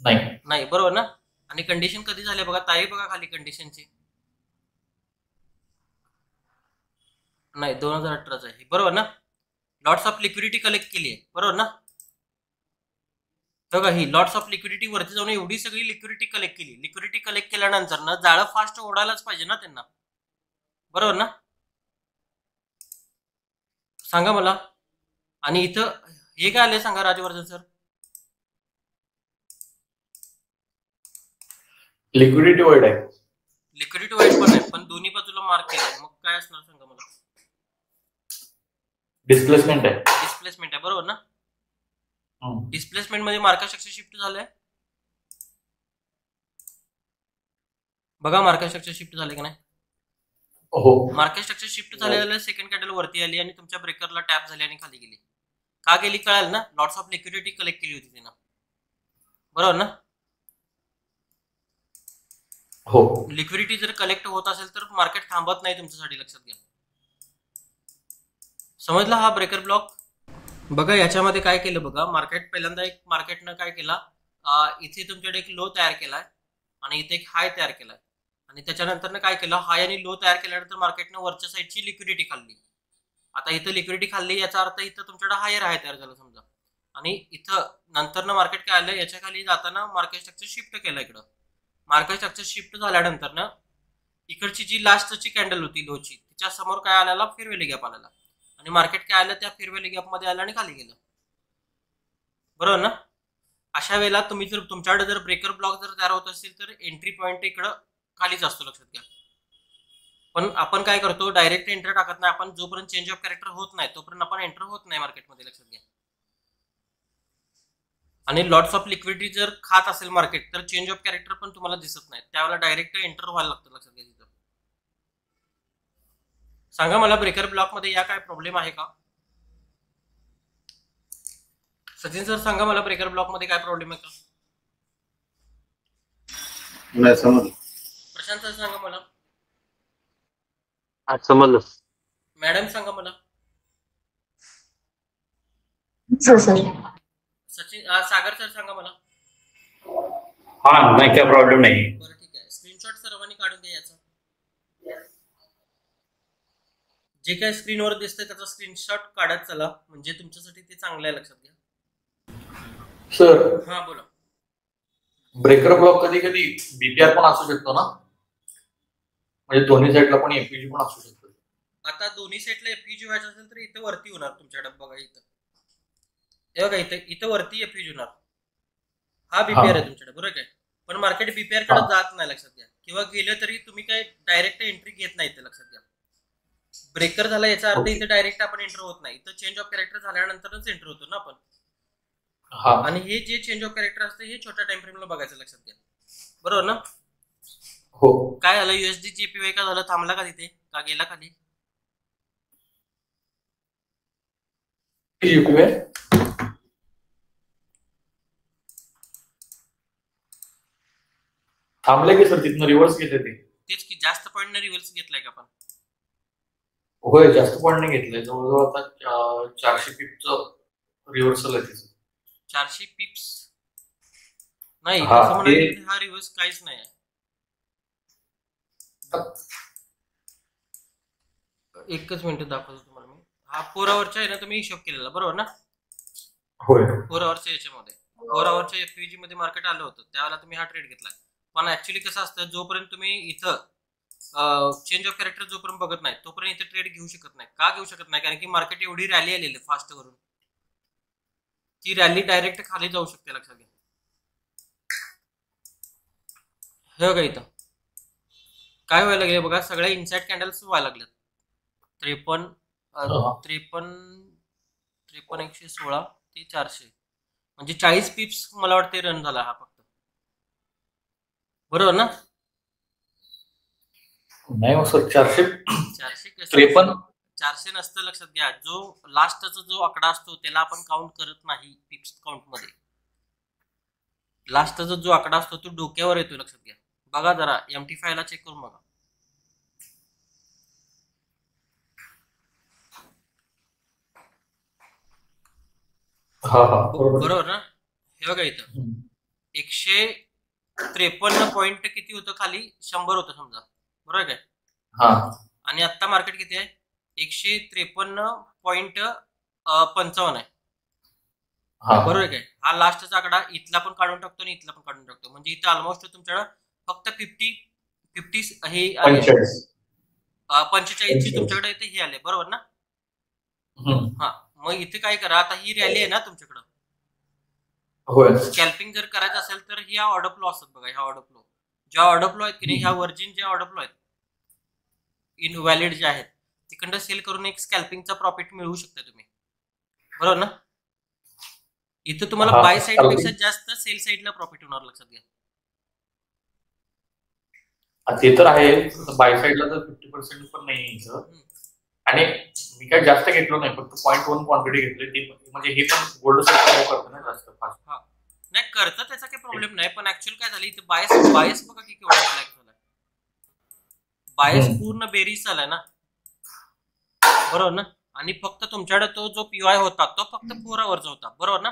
नाही बरोबर ना. आणि कंडिशन कधी झाले बघा ताई, बघा खाली कंडिशनची, नाही 2018 आहे बरोबर ना. लॉट्स ऑफ लिक्विडिटी कलेक्ट केली आहे, बरोबर ना. बघा ही लॉट्स ऑफ लिक्विडिटी वरती जाऊन एवढी सगळी लिक्विडिटी कलेक्ट केली. लिक्विडिटी कलेक्ट केल्यानंतर ना जाळं फास्ट ओढायलाच पाहिजे ना त्यांना, बरोबर ना. सांगा मला. आणि इथं हे काय आले सांगा राजवर्धन सर. लिक्विडिटी वाईट आहे, लिक्विडिटी वाईट पण आहे, पण दोन्ही बाजूला मार्क केलं, मग काय असणार सांगा मला. डिस्प्लेसमेंट आहे बरोबर ना. डिस्प्लेसमेंट मध्ये मार्केट स्ट्रक्चर शिफ्ट झालंय, बघा मार्केट स्ट्रक्चर शिफ्ट झाले का नाही. मार्केट स्ट्रक्चर शिफ्ट झालेलं सेकंड कॅन्डल वरती आली आणि तुमच्या ब्रेकरला टॅप झाली आणि खाली गेली. का गेली कळाल ना, लॉट्स ऑफ लिक्विडिटी कलेक्ट केली होती तिनं, बरोबर ना. लिक्विडिटी जर कलेक्ट होत असेल तर मार्केट थांबत नाही तुमच्यासाठी, लक्षात घ्या. समजला हा ब्रेकर ब्लॉक. बघा याच्यामध्ये काय केलं बघा, मार्केट पहिल्यांदा एक मार्केटनं काय केला, इथे तुमच्याकडे एक लो तयार केलाय आणि इथे एक हाय तयार केलाय आणि त्याच्यानंतर काय केलं, हाय आणि लो तयार केल्यानंतर मार्केटनं वरच्या साईडची लिक्विडिटी खाल्ली. आता इथं लिक्विडिटी खाल्ली याचा अर्थ इथं तुमच्याकडे हायर हाय तयार झालं समजा, आणि इथं नंतर मार्केट काय आलं, याच्या खाली जाताना मार्केट स्ट्रक्चर शिफ्ट केलं इकडं. मार्केट स्ट्रक्चर शिफ्ट झाल्यानंतर ना इकडची जी लास्टची कॅन्डल होती लोची, तिच्या समोर काय आलेला, फेअर व्हॅल्यू गॅप आलेला आणि मार्केट काय आलं, त्या फेअर व्हॅल्यू गॅप मध्ये आलं आणि खाली गेलं, बरोबर ना. अशा वेळेला तुम्ही जर तुमच्याकडे जर ब्रेकर ब्लॉक जर तयार होत असेल तर एंट्री पॉईंट इकडं खालीच असतो, लक्षात घ्या. पण आपण काय करतो, डायरेक्ट एंटर टाकत नाही आपण, जोपर्यंत चेंज ऑफ कॅरेक्टर होत नाही तोपर्यंत आपण एंटर होत नाही मार्केटमध्ये, लक्षात घ्या. आणि लॉट्स ऑफ लिक्विडिटी जर खात असेल मार्केट तर चेंज ऑफ कॅरेक्टर पण तुम्हाला दिसत नाही, त्यावेळेला डायरेक्ट एंटर व्हायला लागतं, लक्षात घ्या. तिथं सांगा मला ब्रेकर ब्लॉक मध्ये या काय प्रॉब्लेम आहे का. सचिन सर सांगा मला ब्रेकर ब्लॉक मध्ये काय प्रॉब्लेम आहे का. नाही समजलं. प्रशांत सर सांगा मला. समजलं. मॅडम सांगा मला. सचिन सागर सर सांगा मला. नाही काय प्रॉब्लेम नाही. बरं ठीक आहे, स्क्रीनशॉट सर्वांनी काढून घ्या याचा. जे काय स्क्रीनवर दिसतंय त्याचा स्क्रीनशॉट काढत चला, म्हणजे तुमच्यासाठी ते चांगलं आहे, लक्षात घ्या. सर हा बोला. ब्रेकर ब्लॉक कधी कधी बीपीआर पण असू शकतो ना, म्हणजे दोन्ही साईडला पण एफपीजी पण असू शकतो. आता दोन्ही साईडला एफपीजी व्हायचं असेल तर इथं वरती होणार तुमच्याकडे, बघा इथं हे बघा इथं वरती एफपीजी होणार. हा बीपीआर आहे तुमच्याकडे, बरोबर काय. पण मार्केट बीपीआर कडे जात नाही, लक्षात घ्या. किंवा गेलं तरी तुम्ही काय डायरेक्ट एंट्री घेत नाही, लक्षात घ्या. ब्रेकर झाला याचा अर्थ इथे डायरेक्ट आपण एंटर होत नाही, इथं चेंज ऑफ कॅरेक्टर झाल्यानंतरच एंटर होतो ना आपण. आणि हे जे चेंज ऑफ कॅरेक्टर असतं हे छोट्या टाइम फ्रेमला बघायचं, लक्षात घ्या. बरोबर ना? हो. काय झालं, USD JPY का झालं, थांबला का तिथे, का गेला खाली? थांबले की सर, तिथनं रिव्हर्स घेतले ते. तेच की, जास्त पॉईंट रिव्हर्स घेतलाय का आपण? होय, जास्त पॉईंट नाही घेतलंय. जवळजवळ आता 400 पिपचं रिव्हर्सल आहे त्याचं. 400 पिप्स नाही, हा, तसं म्हणाल हा रिव्हर्स काहीच नाही आहे. एकच मिनिट दाखवतो तुम्हाला मी. हा 4 आवरच्या आहे ना, तुम्ही हिशोब केलेला बरोबर ना? होय. 4 आवरच्या याच्यामध्ये 4 आवरच्या FVG मध्ये मार्केट आलं होतं, त्यावेळेला तुम्ही हा ट्रेड घेतला. पण ऍक्च्युली कसं असतं, जोपर्यंत तुम्ही इथं चेंज ऑफ कॅरेक्टर जोपर्यंत बघत नाही तोपर्यंत इथे ट्रेड घेऊ शकत नाही. का घेऊ शकत नाही? कारण की मार्केट एवढी रॅली आलेली फास्ट वरून, ती रॅली डायरेक्ट खाली जाऊ शकते, लक्षात घ्या. हे बघा इथं काय व्हायला लागले बघा, सगळ्या इनसाइड कॅन्डल्स व्हायला लागल्यात. 53 116 ते 400 म्हणजे 40 पिप्स मला वाटते रन झाला हा फक्त, बरोबर ना? नाही सर, 400 400 नसतं, लक्षात घ्या. जो लास्टचा जो आकडा असतो त्याला आपण काउंट करत नाही पिप्स काउंट मध्ये. लास्टचा जो आकडा असतो तो डोक्यावर येतो, लक्षात घ्या. बघा जरा MT5 ला चेक करून बघा. बरोबर ना? हे बघा इथं 153 पॉइंट किती होतं खाली, 100 होतं समजा, बरोबर काय? आणि आता मार्केट किती आहे, 153.55 आहे, बरोबर काय? हा लास्टचा आकडा इथला पण काढून टाकतो आणि इथला पण काढून टाकतो, म्हणजे इथं ऑलमोस्ट तुमच्याकडे फक्त 50 हे 45 ची तुमच्याकडे इथे हे आले, बरोबर ना? हा, मग इथे काय करा, आता ही रॅली आहे ना तुमच्याकडं, स्कॅल्पिंग जर करायचं असेल तर ह्या ऑर्डर फ्लो असतात बघा. ह्या ऑर्डर फ्लो, ज्या ऑर्डर फ्लो आहेत की नाही, ह्या वर्जिन ज्या ऑर्डर फ्लो आहेत, इनव्हॅलिड जे आहेत, तिकडं सेल करून एक स्कॅल्पिंगचा प्रॉफिट मिळवू शकता तुम्ही, बरोबर ना? इथं तुम्हाला बाय साईड पेक्षा जास्त सेल साईडला प्रॉफिट होणार, लक्षात घ्या. ते तर आहे, बाय साईडला तर 50% पण नाही. आणि मी काय जास्त घेतलो नाही, फक्त 0.1 क्वांटिटी घेतली ती, म्हणजे हे पण गोल्ड करतो ना जास्त फास्ट. नाही करतं, त्याचा काही प्रॉब्लेम नाही. पण ऍक्च्युअल काय झालं इथं, बायस बघा की केवढा ब्लॅक झाला, बायस पूर्ण बेरीज झालाय ना, बरोबर ना? आणि फक्त तुमच्याकडे तो जो POI होता तो फक्त 4 आवर्सचा होता, बरोबर ना?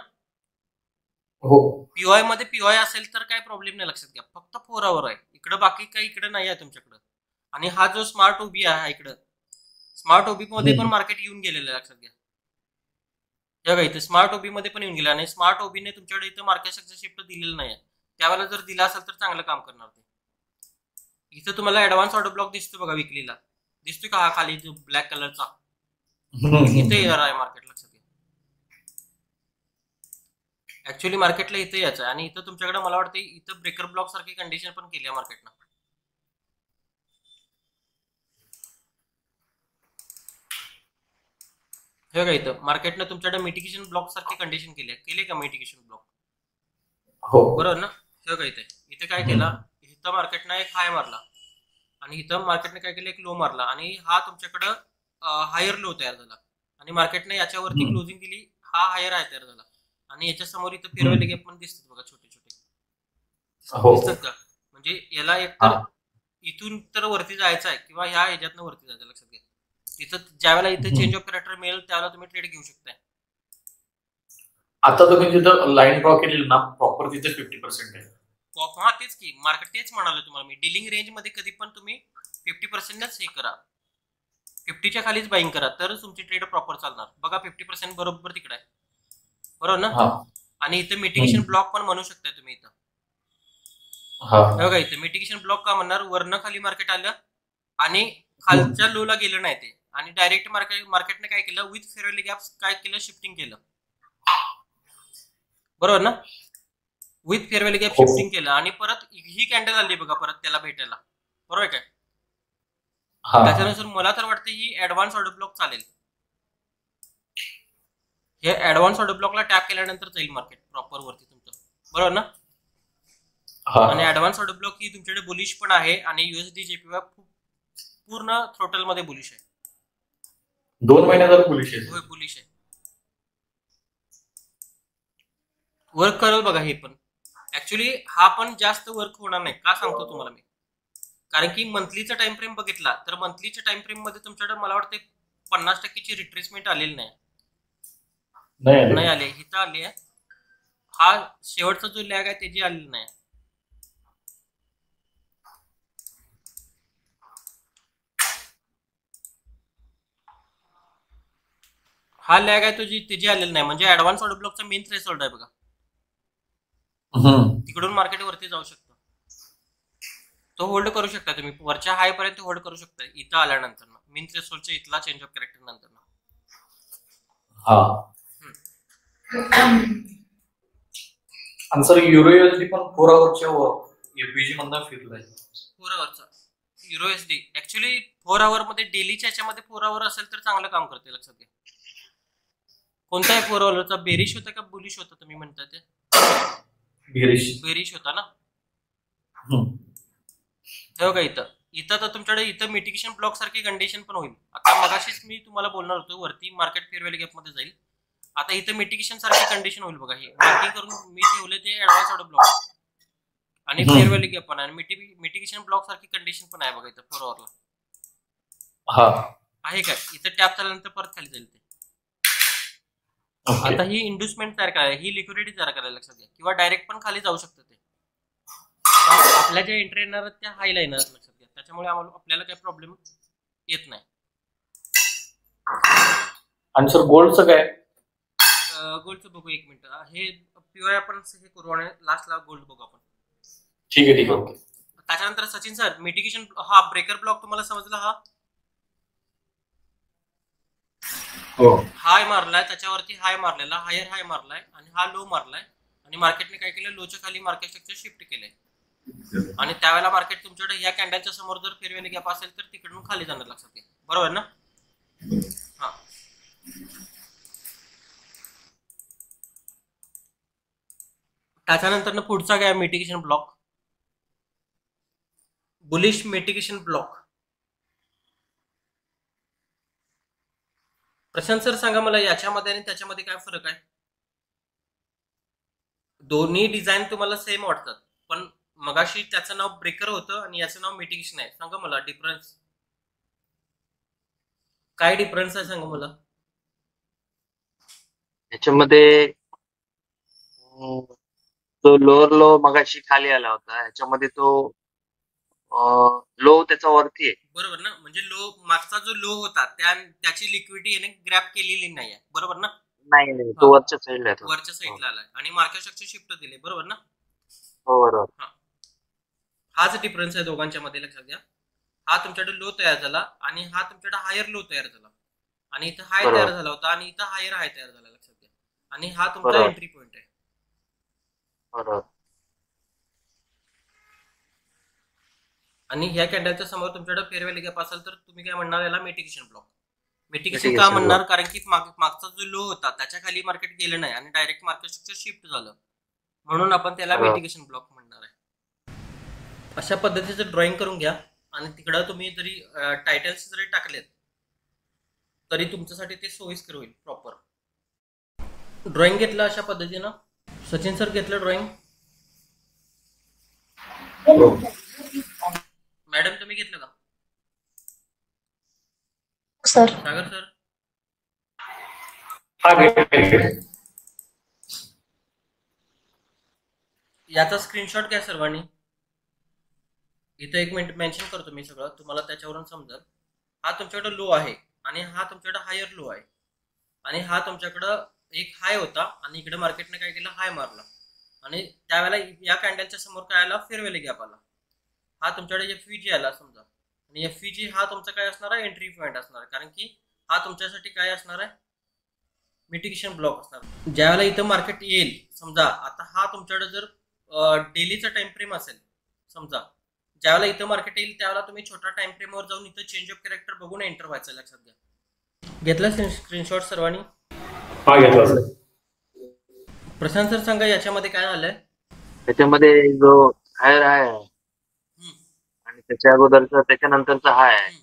POI मध्ये POI असेल तर काय प्रॉब्लेम नाही, लक्षात घ्या. फक्त 4 आवर आहे इकडं, बाकी काही इकडे नाही आहे तुमच्याकडं. आणि हा जो स्मार्ट OB आहे इकडं, स्मार्ट OB मध्ये पण मार्केट येऊन गेलेलं आहे, लक्षात घ्या. हे बघा इथे स्मार्ट OB मध्ये पण येऊन गेला, आणि स्मार्ट OB ने तुमच्याकडे इथं मार्केट सक्सेसशिफ्ट दिलेलं नाही. त्यावेळेला जर दिला असेल तर चांगलं काम करणार ते. इथं तुम्हाला ऍडव्हान्स ऑर्डर ब्लॉक दिसतो बघा, विकलीला दिसतोय का, हा खाली जो ब्लॅक कलरचा, इथे येणार आहे मार्केट, लक्षात घ्या. ऍक्च्युअली मार्केटला इथे यायचं आहे, आणि इथं तुमच्याकडे मला वाटतं इथं ब्रेकर ब्लॉक सारखी कंडिशन पण केली आहे मार्केटनं. हे बघा इथं मार्केटनं तुमच्याकडे मिटिगेशन ब्लॉक सारखी कंडिशन केली का, मिटिगेशन ब्लॉक, बरोबर ना? हे बघा इथे काय केलं, इथं मार्केटनं एक हाय मारला, आणि इथं मार्केटने काय केलं, एक लो मारला, आणि हा तुमच्याकडं हायर लो तयार झाला, आणि मार्केटने याच्यावरती क्लोजिंग दिली, हा हायर हाय तयार झाला, आणि याच्या समोर इथं फेअरव्हॅल्यू गॅप पण दिसतात बघा, छोटे छोटे दिसतात का? म्हणजे याला एक तर इथून तर वरती जायचं आहे, किंवा ह्या ह्याच्यातनं वरती जायचं, लक्षात घ्या. तिथं ज्यावेळेला इथं चेंज ऑफ कॅरेक्टर मिळेल त्यावेळेला तुम्ही ट्रेड घेऊ शकताय. आता तुम्ही जिथं लाईन ड्रॉ केली ना, प्रॉपर तिथे 50% आहे. हा तेच की, मार्केट तेच म्हणालो तुम्हाला मी, डीलिंग रेंज मध्ये कधी पण तुम्ही 50%च हे करा, 50च्या खालीच बाईंग करा, तर तुमची ट्रेड प्रॉपर चालणार. बघा 50% बरोबर तिकडे आहे, बरोबर ना? आणि इथं मिटिगेशन ब्लॉक पण म्हणू शकताय तुम्ही इथं. बघा इथं मिटिगेशन ब्लॉक का म्हणणार, वरनं खाली मार्केट आलं आणि खालच्या लोला गेलं नाही ते, आणि डायरेक्ट मार्केटने काय केलं, विथ फेअरव्हॅल्यू गॅप काय केलं, शिफ्टिंग केलं, बरोबर ना? विथ फेअर व्हॅल्यू गॅप हो. शिफ्टिंग केलं आणि परत ही कॅन्डल आली बघा परत त्याला भेटायला, बरोबर काय? हा त्याच्यानुसार मला तर वाटतं ही ऍडव्हान्स ऑर्डर ब्लॉक चालेल. हे ऍडव्हान्स ऑर्डर ब्लॉकला टॅप केल्यानंतर जाईल मार्केट प्रॉपर वरती तुमचं, बरोबर ना? हा आणि ऍडव्हान्स ऑर्डर ब्लॉक ही तुमच्याकडे बुलिश पण आहे आणि युएसडी जेपीवाय पूर्ण थ्रोटल मध्ये बुलिश आहे. 2 महिन्याचा बुलिश आहे. होय, बुलिश आहे. वर्क करेल बघा हे पण. ऍक्च्युली हा पण जास्त वर्क होणार नाही, का सांगतो तुम्हाला मी, कारण की मंथलीचा टाइम फ्रेम बघितला तर मंथलीच्या टाइम फ्रेम मध्ये तुमच्याकडे मला वाटते 50% रिट्रेसमेंट आलेली नाही आले. इथं आली आहे. हा शेवटचा जो लॅग आहे त्याची आलेली नाही. हा लॅग आहे तुझी त्याची आलेली नाही, म्हणजे ऍडव्हान्स ऑर्डर ब्लॉकचा मेन थ्रेशोल्ड आहे बघा. तिकडून मार्केट वरती जाऊ शकतो, तो होल्ड करू शकता तुम्ही वरच्या हाय पर्यंत होल्ड करू शकता इथं आल्यानंतर मेन थ्रेशोल्डच्या इथला चेंज ऑफ कॅरेक्टर नंतर. हा आणि सर युरोएसडी पण 4 आवर्सच्या एफबीजी मधनं फिरलाय. 4 आवरचा युरोएसडी ऍक्च्युली 4 आवर मध्ये डेलीच्या याच्यामध्ये 4 आवर असेल तर चांगलं काम करते, लक्षात घ्या. कोणता आहे 4 आवरचा? बेरिश होता का बुलिश होता तुम्ही म्हणता? ते बेरिश होता ना. तेव्हा का इथं तर तुमच्याकडे इथं मिटिगेशन ब्लॉक सारखी कंडिशन पण होईल. आता मगाशीच मी तुम्हाला बोलणार होतो वरती मार्केट फेअर व्हॅल्यू गॅप मध्ये जाईल. आता इथं मिटिगेशन सारखी कंडिशन होईल बघा. हे मार्किंग करून मी ठेवले ते ऍडव्हान्स ऑर्डर ब्लॉक आणि फेअर व्हॅल्यू गॅप पण आणि मिटिगेशन ब्लॉक सारखी कंडिशन पण आहे बघा इथं 4 आवरला. आहे काय? इथं टॅप झाल्यानंतर परत खाली जाईल ते. आता ही इंड्युसमेंट तयार करायला, ही लिक्विडिटी तयार करायला, लक्षात घ्या. किंवा डायरेक्ट पण खाली जाऊ शकतं ते. आपल्या ज्या एंट्री येणार त्या हायला येणार, लक्षात घ्या. त्याच्यामुळे आपल्याला काही प्रॉब्लेम येत नाही. आणि सर गोल्डचं काय? गोल्डचं बघू एक मिनिट. हे प्युअर आपण हे करू आणि लास्टला गोल्ड बघू आपण. ठीक आहे ओके. त्याच्यानंतर सचिन सर मिटिगेशन हा ब्रेकर ब्लॉक तुम्हाला समजला? हा हाय मारलाय, त्याच्यावरती हाय मारलेला, हायर हाय मारलाय आणि हा लो मारलाय आणि मार्केटने काय केलं, लोच्या खाली मार्केट स्ट्रक्चर शिफ्ट केलंय आणि त्यावेळेला मार्केट तुमच्याकडे या कॅन्डलच्या समोर जर फेअर व्हॅल्यू गॅप असेल तर तिकडून खाली जाणार, लक्षात घ्या. बरोबर ना? हा त्याच्यानंतर पुढचा काय? Mitigation block, bullish mitigation block. Prashant sir सांगा मला याच्यामध्ये आणि त्याच्यामध्ये काय फरक आहे? दोन्ही डिझाईन तुम्हाला सेम वाटतात, पण मगाशी त्याचं नाव ब्रेकर होतं आणि याचं नाव मिटिगेशन आहे. सांगा मला डिफरन्स काय? डिफरन्स आहे सांगा मला. याच्यामध्ये तो लोअर लो मगाशी खाली आला होता, ह्याच्यामध्ये तो लो त्याचा वरती आहे. बरोबर ना? म्हणजे लो मागचा जो लो होता त्याची लिक्विडिटी याने ग्रॅब केलेली नाही आहे, बरोबर ना? नाही, तो वरच्या साईडला आहे. वरच्या साईडला आलाय आणि मार्केट स्ट्रक्चर शिफ्ट दिले, बरोबर ना? हो बरोबर. हाच डिफरन्स आहे दोघांच्या मध्ये, लक्षात घ्या. हा तुमच्याकडे लो तयार झाला आणि हा तुमच्याकडे हायर लो तयार झाला आणि इथं हाय तयार झाला होता आणि इथं हायर हाय तयार झाला, लक्षात घ्या. आणि हा तुमचा एंट्री पॉइंट आहे. बरोबर. आणि ह्या कॅन्डलच्या समोर तुमच्याकडे फेअर व्हॅल्यू गॅप असेल तर तुम्ही काय म्हणणार याला? Mitigation block. मिटिगेशन का म्हणणार? कारण की मागचा जो लो होता त्याच्या खाली मार्केट गेलं नाही आणि डायरेक्ट मार्केट स्ट्रक्चर शिफ्ट झालं, म्हणून आपण त्याला मिटिगेशन ब्लॉक म्हणणार आहे. अशा पद्धतीचं ड्रॉइंग करून घ्या आणि तिकडं तुम्ही जरी टायटल्स जरी टाकलेत तरी तुमच्यासाठी ते सोयीस्कर होईल. प्रॉपर ड्रॉइंग घेतलं अशा पद्धतीनं. सचिन सर घेतलं ड्रॉइंग? मॅडम तुम्ही घेतलं का? सर सागर सर याचा स्क्रीनशॉट घ्या सर्वांनी. इथं एक मिनिट मेन्शन करतो मी सगळं, तुम्हाला त्याच्यावरून समजेल. हा तुमच्याकडे लो आहे आणि हा तुमच्याकडे हायर लो आहे आणि हा तुमच्याकडं एक हाय होता आणि इकडे मार्केटने काय केलं, हाय मारला आणि त्यावेळेला या कॅन्डलच्या समोर काय आला, फेअर व्हॅल्यू गॅप आला. हा तुमच्याकडे एफव्हीजी आला समजा आणि एफव्हीजी हा तुमचा काय असणार आहे, एंट्री पॉईंट असणार आहे, कारण की हा तुमच्यासाठी काय असणार आहे, मिटिगेशन ब्लॉक असणार. ज्यावेळेला इथं मार्केट येईल समजा, आता हा तुमच्याकडे जर डेलीचा टाइम फ्रेम असेल समजा, ज्यावेळेला इथं मार्केट येईल त्यावेळेला तुम्ही छोटा टाइम फ्रेमवर जाऊन इथं चेंज ऑफ कॅरेक्टर बघून एंटर व्हायचं. लक्षात घ्या. घेतला स्क्रीनशॉट सर्वांनी? हा घेतला सर. प्रशांत सर सांगा याच्यामध्ये काय झालंय. त्याच्यामध्ये जो हायर आहे आणि त्याच्या अगोदरचा त्याच्यानंतरचा हाय आहे,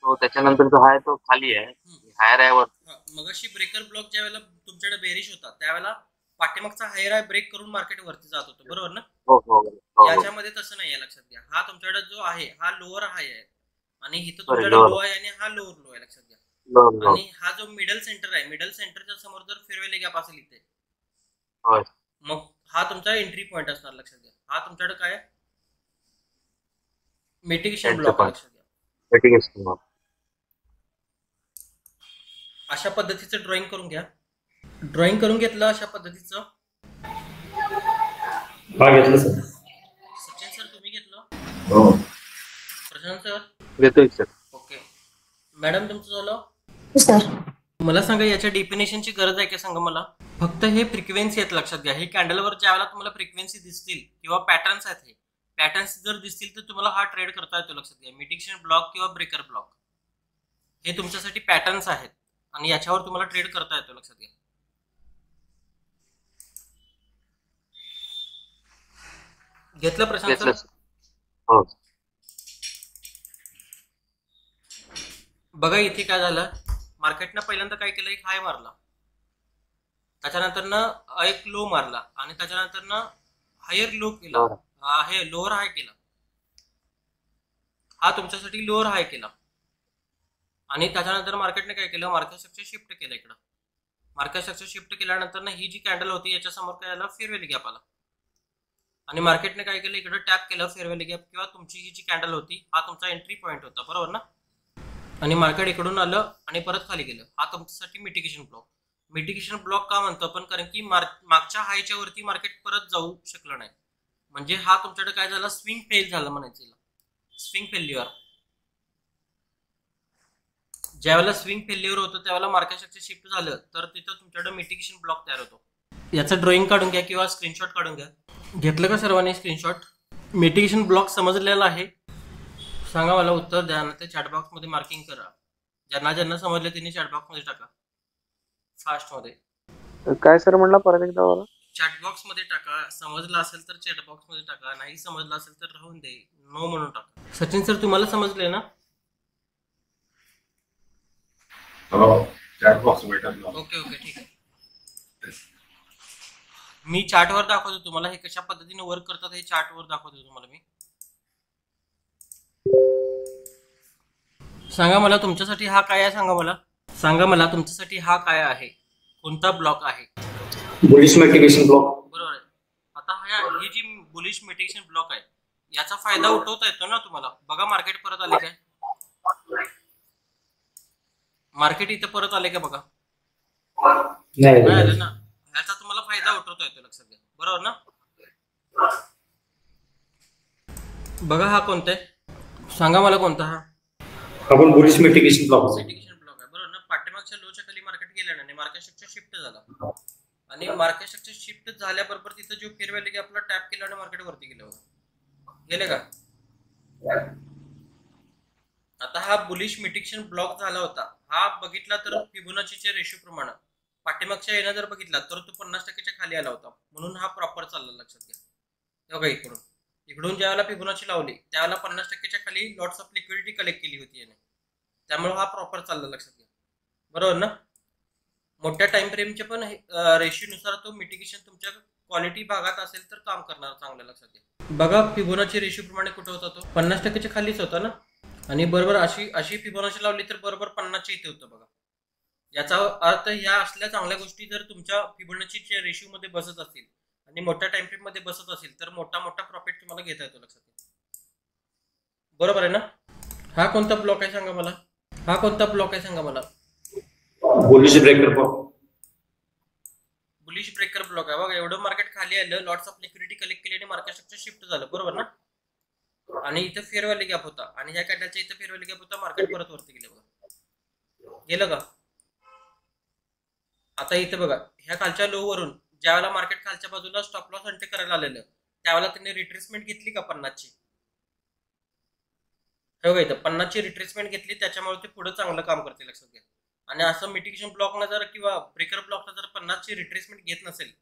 तो त्याच्यानंतरचा हाय तो खाली आहे, हायर आहे वर. मग अशी ब्रेकर ब्लॉक ज्यावेळेला तुमच्याकडे बेरिश होता त्यावेळेला पाठीमागचा हायर आहे ब्रेक करून मार्केट वरती जात होतं, बरोबर ना? याच्यामध्ये तसं नाहीये. लक्षात घ्या. हा तुमच्याकडे जो आहे हा लोअर हाय आहे आणि इथं तुमच्याकडे लो आहे आणि हा लोअर लो आहे. लक्षात घ्या. आणि हा जो मिडल सेंटर आहे, मिडल सेंटरच्या समोर जर फेअरवेल गॅप असेल इथे, मग हा तुमचा एंट्री पॉइंट असणार. लक्षात घ्या. हा तुमच्याकडे काय मिटिगेशन ब्लॉक. लक्षात घ्या. अशा पद्धतीचं ड्रॉइंग करून घ्या. ड्रॉइंग करून घेतलं अशा पद्धतीचं? हा घेतलं सर. सचिन सर तुम्ही घेतलं? हो. प्रशांत सर? घेतोय सर. ओके मॅडम तुमचं झालं? सर. मला सांगा याच्या डेफिनेशनची गरज आहे का सांगा मला. फक्त हे फ्रिक्वेन्सी आहेत. लक्षात घ्या. हे कॅन्डलवर ज्यावेळेला तुम्हाला फ्रिक्वेन्सी दिसतील किंवा पॅटर्न्स आहेत, हे पॅटर्न्स जर दिसतील तर तुम्हाला हा ट्रेड करता येतो. लक्षात घ्या. मिटिगेशन ब्लॉक किंवा ब्रेकर ब्लॉक हे तुमच्यासाठी पॅटर्न्स आहेत आणि याच्यावर तुम्हाला ट्रेड करता येतो. लक्षात घ्या. घेतलं प्रशांत सर? हो. बघा इथे काय झालं. मार्केटनं पहिल्यांदा काय केलं, एक हाय मारला, त्याच्यानंतर एक लो मारला आणि त्याच्यानंतर हायर लो केला, हे लोअर हाय केला. हा तुमच्यासाठी लोअर हाय केला आणि त्याच्यानंतर मार्केटने काय केलं, मार्केट स्ट्रक्चर शिफ्ट केलं इकडं. मार्केट स्ट्रक्चर शिफ्ट केल्यानंतर ही जी कॅन्डल होती याच्या समोर काय झालं, फेअरवेल गॅप आला आणि मार्केटने काय केलं, इकडे टॅप केलं फेअरवेल गॅप किंवा तुमची ही जी कॅन्डल होती हा तुमचा एंट्री पॉइंट होता, बरोबर ना? आणि मार्केट इकडून आलं आणि परत खाली गेलं. हा तुमच्यासाठी मिटिगेशन ब्लॉक. मिटिगेशन ब्लॉक का म्हणतो आपण, कारण की मागच्या हायच्या वरती मार्केट परत जाऊ शकलं नाही, म्हणजे हा तुमच्याकडे काय झाला, स्विंग फेल झालं म्हणायचं. Swing failure. ज्यावेळेला स्विंग फेल्युअर होतं त्यावेळेला मार्केट स्ट्रक्चर शिफ्ट झालं तर तिथं तुमच्याकडे मिटिगेशन ब्लॉक तयार होतो. याचं ड्रॉइंग काढून घ्या किंवा स्क्रीनशॉट काढून घ्या. घेतलं का सर्वांनी स्क्रीनशॉट? मिटिगेशन ब्लॉक समजलेला आहे? सांगा मला उत्तर द्या ना, ते चॅट बॉक्स मध्ये मार्किंग करा. ज्यांना ज्यांना समजले त्यांनी चॅट बॉक्स मध्ये टाका फास्ट मध्ये. काय सर म्हणला परत एकदा मला? चॅट बॉक्स मध्ये टाका. समजलं असेल तर चॅट बॉक्स मध्ये टाका, नाही समजलं असेल तर राहून दे, नो म्हणून टाका. सचिन सर तुम्हाला समजले ना? चॅट बॉक्स भेटत. ओके ओके ठीक आहे. मी चार्टवर दाखवतो तुम्हाला हे कशा पद्धतीने वर्क करतात, हे चार्टवर दाखवतो तुम्हाला मी. सांगा मला तुमच्यासाठी हा काय आहे, सांगा मला तुमच्यासाठी हा काय आहे, कोणता ब्लॉक आहे? Bullish mitigation block. बरोबर आहे. आता ही जी बुलिश मिटिगेशन ब्लॉक आहे याचा फायदा उठवता येतो ना तुम्हाला. बघा मार्केट परत आले काय, मार्केट इथं परत आले का बघा, नाही आलं ना. याचा तुम्हाला फायदा उठवता येतो. लक्षात घ्या, बरोबर ना? बघा हा कोणता आहे, सांगा मला कोणता. हा आपण बुलिश मिटिगेशन ब्लॉक आहे, बरोबर ना? पाठीमागच्या लोच्या खाली मार्केट गेलं आणि मार्केट स्ट्रक्चर शिफ्ट झाला आणि मार्केट स्ट्रक्चर शिफ्ट झाल्याबरोबर तिथं जो फेअरवेल की आपला टॅप केला आणि मार्केट वरती गेलं, गेले का? आता हा बुलिश मिटिगेशन ब्लॉक झाला होता. हा बघितला तर फिबोनाचीच्या रेशो प्रमाणे पाठीमागच्या येणं जर बघितला तर तो 50% खाली आला होता, म्हणून हा प्रॉपर चालला. लक्षात घ्या. बघा इकडून ज्यावेळेला फिबोनाची लावली त्यावेळेला 50%च्या खाली लॉट्स ऑफ लिक्विडिटी कलेक्ट केली होती याने, त्यामुळे हा प्रॉपर चालला. लक्षात घ्या, बरोबर ना? मोठ्या टाइम फ्रेमच्या पण रेशोनुसार तो मिटिगेशन तुमच्या क्वालिटी भागात असेल तर काम करणार चांगलं. लक्षात घ्या. बघा फिबोनाची रेशो प्रमाणे कुठे होता तो, 50%च्या खालीच होता ना. आणि बरोबर अशी फिबोनाची लावली तर बरोबर 50च्या इथे होतं. बघा याचा अर्थ ह्या असल्या चांगल्या गोष्टी जर तुमच्या फिबोनाचीच्या रेशो मध्ये बसत असतील आणि मोठ्या टाइम फ्रेम मध्ये बसत असेल तर मोठा प्रॉफिट तुम्हाला घेता येतो. लक्षात घ्या, बरोबर आहे ना? हा कोणता ब्लॉक आहे सांगा मला, हा कोणता ब्लॉक आहे सांगा मला? Bullish breaker block. Bullish breaker block आहे. बघा एवढं मार्केट खाली आलं, लॉट्स ऑफ लिक्विडिटी कलेक्ट केली आणि मार्केट स्ट्रक्चर शिफ्ट झालं, बरोबर ना? आणि इथं फेअरवेल गॅप होता आणि ह्या कॅन्डलच्या इथं फेअरवेल गॅप होता, मार्केट परत वरती गेले. बघा गेलं का? आता इथं बघा ह्या खालच्या लो वरून ज्यावेळेला मार्केट खालच्या बाजूला स्टॉप लॉस एंट्री करायला आलेलं त्यावेळेला त्यांनी रिट्रेसमेंट घेतली का 50ची? हे बघा इथं 50ची रिट्रेसमेंट घेतली, त्याच्यामुळे ते पुढे चांगलं काम करते, लक्षात घ्या. आणि असं मिटिगेशन ब्लॉकनं जर किंवा ब्रेकर ब्लॉकनं जर 50ची रिट्रेसमेंट घेत नसेल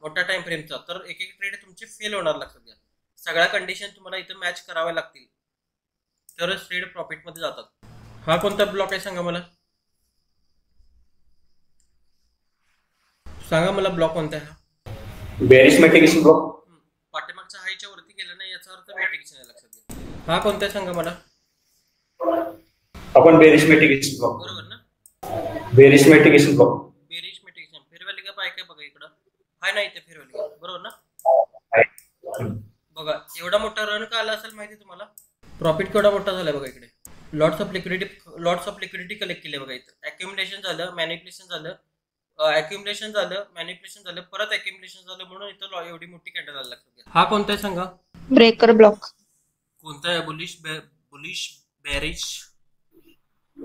मोठ्या टाइम फ्रेमचा, तर एक एक ट्रेड तुमचे फेल होणार, लक्षात घ्या. सगळ्या कंडिशन तुम्हाला इथं मॅच कराव्या लागतील तरच ट्रेड प्रॉफिटमध्ये जातात. हा कोणता ब्लॉक आहे सांगा मला, सांगा मला ब्लॉक कोणता आहे हा? Bearish mitigation block. पाठीमागच्या हायच्या वरती गेलं नाही याचा अर्थ मिटिगेशन आहे, लक्षात घ्या. हा कोणता आहे सांगा मला. आपण बेरिश मिटिगेशन ब्लॉक, बरोबर ना? Bearish mitigation block. Bearish mitigation fair value gap आहे काय बघा इकडं, हाय नाही इथे फेअरव्हॅल्यू गॅप, बरोबर ना? बघा एवढा मोठा रन का आला असेल माहिती तुम्हाला, प्रॉफिट केवढा मोठा झालाय बघा इकडे. लॉट्स ऑफ लिक्विडिटी कलेक्ट केले बघा इथं. अक्युमुलेशन झालं, मॅनिप्युलेशन झालं, मॅनिप्युलेशन झालं, परत अक्युमुलेशन झालं, म्हणून इथं एवढी मोठी कॅन्डल आली, लक्षात घ्या. हा कोणता आहे सांगा. Breaker block. कोणता आहे? Bullish bearish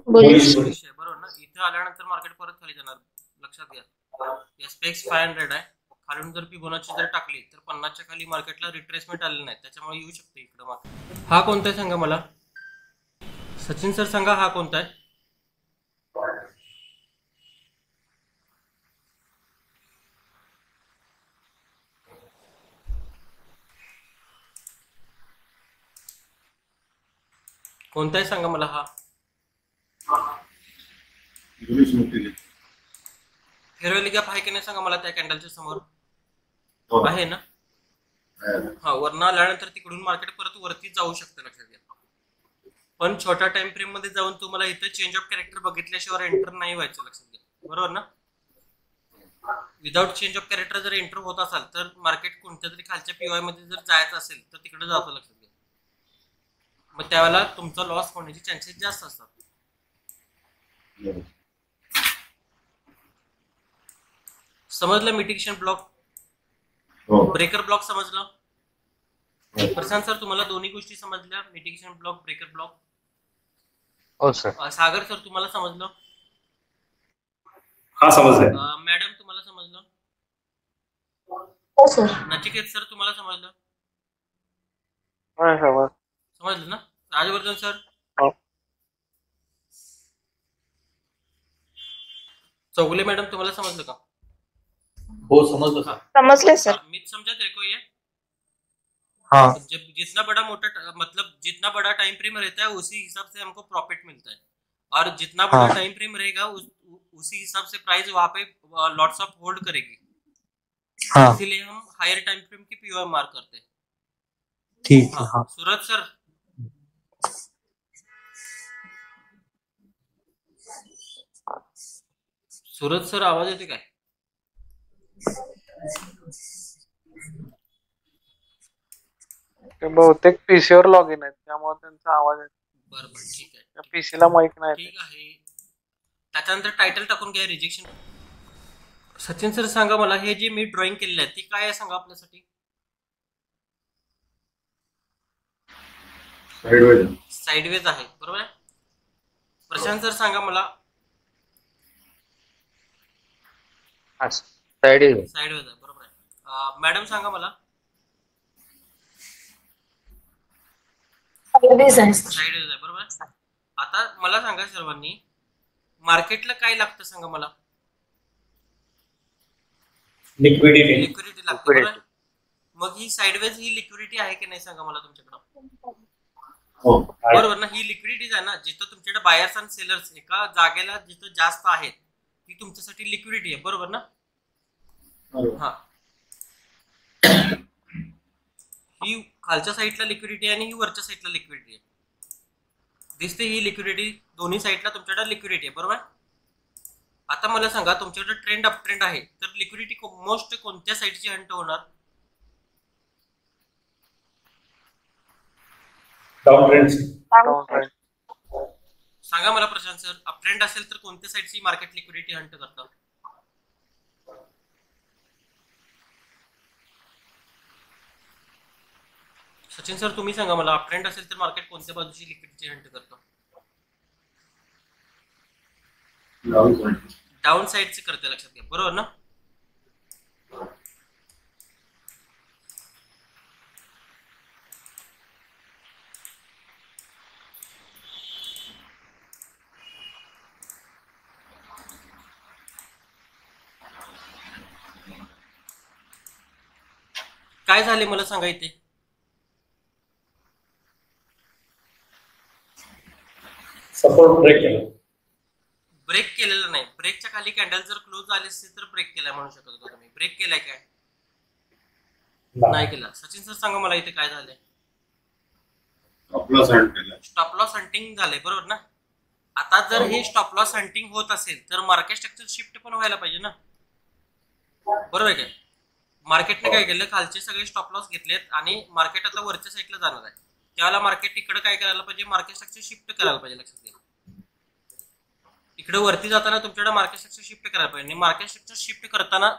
bullish. आहे, बरोबर ना? इथे आल्यानंतर मार्केट परत खाली जाणार, लक्षात घ्या. SPX 500 आहे, खालून जर फिबोनाची जर टाकली तर 50च्या खाली मार्केटला रिट्रेसमेंट आलेलं नाही, त्याच्यामुळे येऊ शकते इकडं मार्केट. हा कोणता आहे सांगा मला. सचिन सर सांगा हा कोणता आहे. कोणता आहे सांगा मला. हा फेअरव्हॅल्यू गॅप आहे की नाही सांगा मला त्या कॅन्डलच्या समोर. आहे ना? हा, वरनं आल्यानंतर तिकडून मार्केट परत वरती जाऊ शकतं, लक्षात घ्या. पण छोट्या टाइम फ्रेम मध्ये जाऊन तुम्हाला इथं चेंज ऑफ कॅरेक्टर बघितल्याशिवाय एंटर नाही व्हायचं, लक्षात घ्या. बरोबर ना? विदाउट चेंज ऑफ कॅरेक्टर जर एंटर होत असाल तर मार्केट कोणत्या तरी खालच्या PY मध्ये जर जायचं असेल तर तिकडे जातो, लक्षात घ्या. मग त्यावेळेला तुमचा लॉस होण्याचे चान्सेस जास्त असतात. समजलं मिटिगेशन ब्लॉक, ब्रेकर ब्लॉक समजलं. प्रशांत सर तुम्हाला दोन्ही गोष्टी समजल्या, मिटिगेशन ब्लॉक, ब्रेकर ब्लॉक. हो सर. सागर सर तुम्हाला समजलं. हा समजलं. मॅडम तुम्हाला समजलं. हो सर. नचिकेत सर तुम्हाला समजलं. समजलं ना. राजवर्धन सर. चौगुले मॅडम तुम्हाला समजलं का. हो समजलं सर. समजले सर. मीच समझा तेरे को ये. हाँ. जब जितना बड़ा मोटा मतलब जितना बड़ा टाइम फ्रेम रहता है उसी हिसाब से हमको प्रॉफिट मिलता है, और जितना बड़ा टाइम फ्रेम रहेगा उसी हिसाब से प्राइस वहां पे लॉट्स ऑफ होल्ड करेगी. हाँ. इसीलिए हम हायर टाइम फ्रेम की POI मार्क करते हैं. ठीक है. हाँ. सूरज सर. सूरज सर आवाज येते काय. बहुतेक पीसीवर लॉग इन आहेत त्यामुळे त्यांचा आवाज आहे. बरोबर, ठीक आहे. पीसीला माहित नाही. ठीक आहे. त्याच्यानंतर टायटल टाकून घ्या रिजेक्शन. सचिन सर सांगा मला, हे जे मी ड्रॉइंग केलेलं आहे ती काय आहे सांगा आपल्यासाठी. साइडवेज आहे, बरोबर आहे. प्रशांत सर सांगा मला. साइडवेज आहे, बरोबर आहे. मॅडम सांगा मला. साइडवेज आहे, बरोबर आहे. आता मला सांगा सर्वांनी, मार्केटला काय लागतं सांगा मला. लिक्विडिटी लागते. मग ही साइडवेज ही लिक्विडिटी आहे की नाही सांगा मला तुमच्याकडं. बरोबर ना. ही लिक्विडिटीज आहे ना, जिथं तुमच्याकडे बायर्स आणि सेलर्स एका जागेला जिथं जास्त आहेत ती तुमच्यासाठी लिक्विडिटी आहे, बरोबर ना. हा, ही खालच्या साईडला लिक्विडिटी आहे आणि ही वरच्या साईडला लिक्विडिटी आहे. दिसते ही लिक्विडिटी, दोन्ही साईडला तुमच्याकडे लिक्विडिटी आहे, बरोबर. आता मला सांगा, तुमच्याकडे ट्रेंड अप ट्रेंड आहे तर लिक्विडिटी मोस्ट कोणत्या साईडची हंट होणार. Down trend. सांगा मला प्रशांत सर, अप ट्रेंड असेल तर कोणत्या साईडची मार्केट लिक्विडिटी हंट करतात. सचिन सर तुम्ही सांगा मला, अप ट्रेंड असेल तर मार्केट कोणत्या बाजूची लिक्विडिटी हंट करतं. डाऊन साईडचे करते, लक्षात घ्या, बरोबर ना. काय झाले मला सांगा इथे. सपोर्ट ब्रेक केला. ब्रेक केलेला नाही. ब्रेकच्या खाली कॅन्डल जर क्लोज झाली असते तर ब्रेक केलाय म्हणू शकत होता तुम्ही. ब्रेक केलाय काय? नाही केला. सचिन सर सांगा मला इथे काय झालंय. स्टॉप लॉस हंटिंग झालंय बरोबर ना. आता जर हे स्टॉप लॉस हंटिंग होत असेल तर मार्केट स्ट्रक्चर शिफ्ट पण व्हायला पाहिजे ना, बरोबर आहे काय. मार्केटने काय केलं, खालचे सगळे स्टॉप लॉस घेतलेत आणि मार्केट आता वरच्या साईडला जाणार आहे. त्यावेळेला मार्केट इकडे काय करायला पाहिजे, मार्केट स्ट्रक्चर शिफ्ट करायला पाहिजे. लक्षात घ्या, इकडे वरती जाताना तुमच्याकडे मार्केट स्ट्रक्चर शिफ्ट करायला पाहिजे. मार्केट स्ट्रक्चर शिफ्ट करताना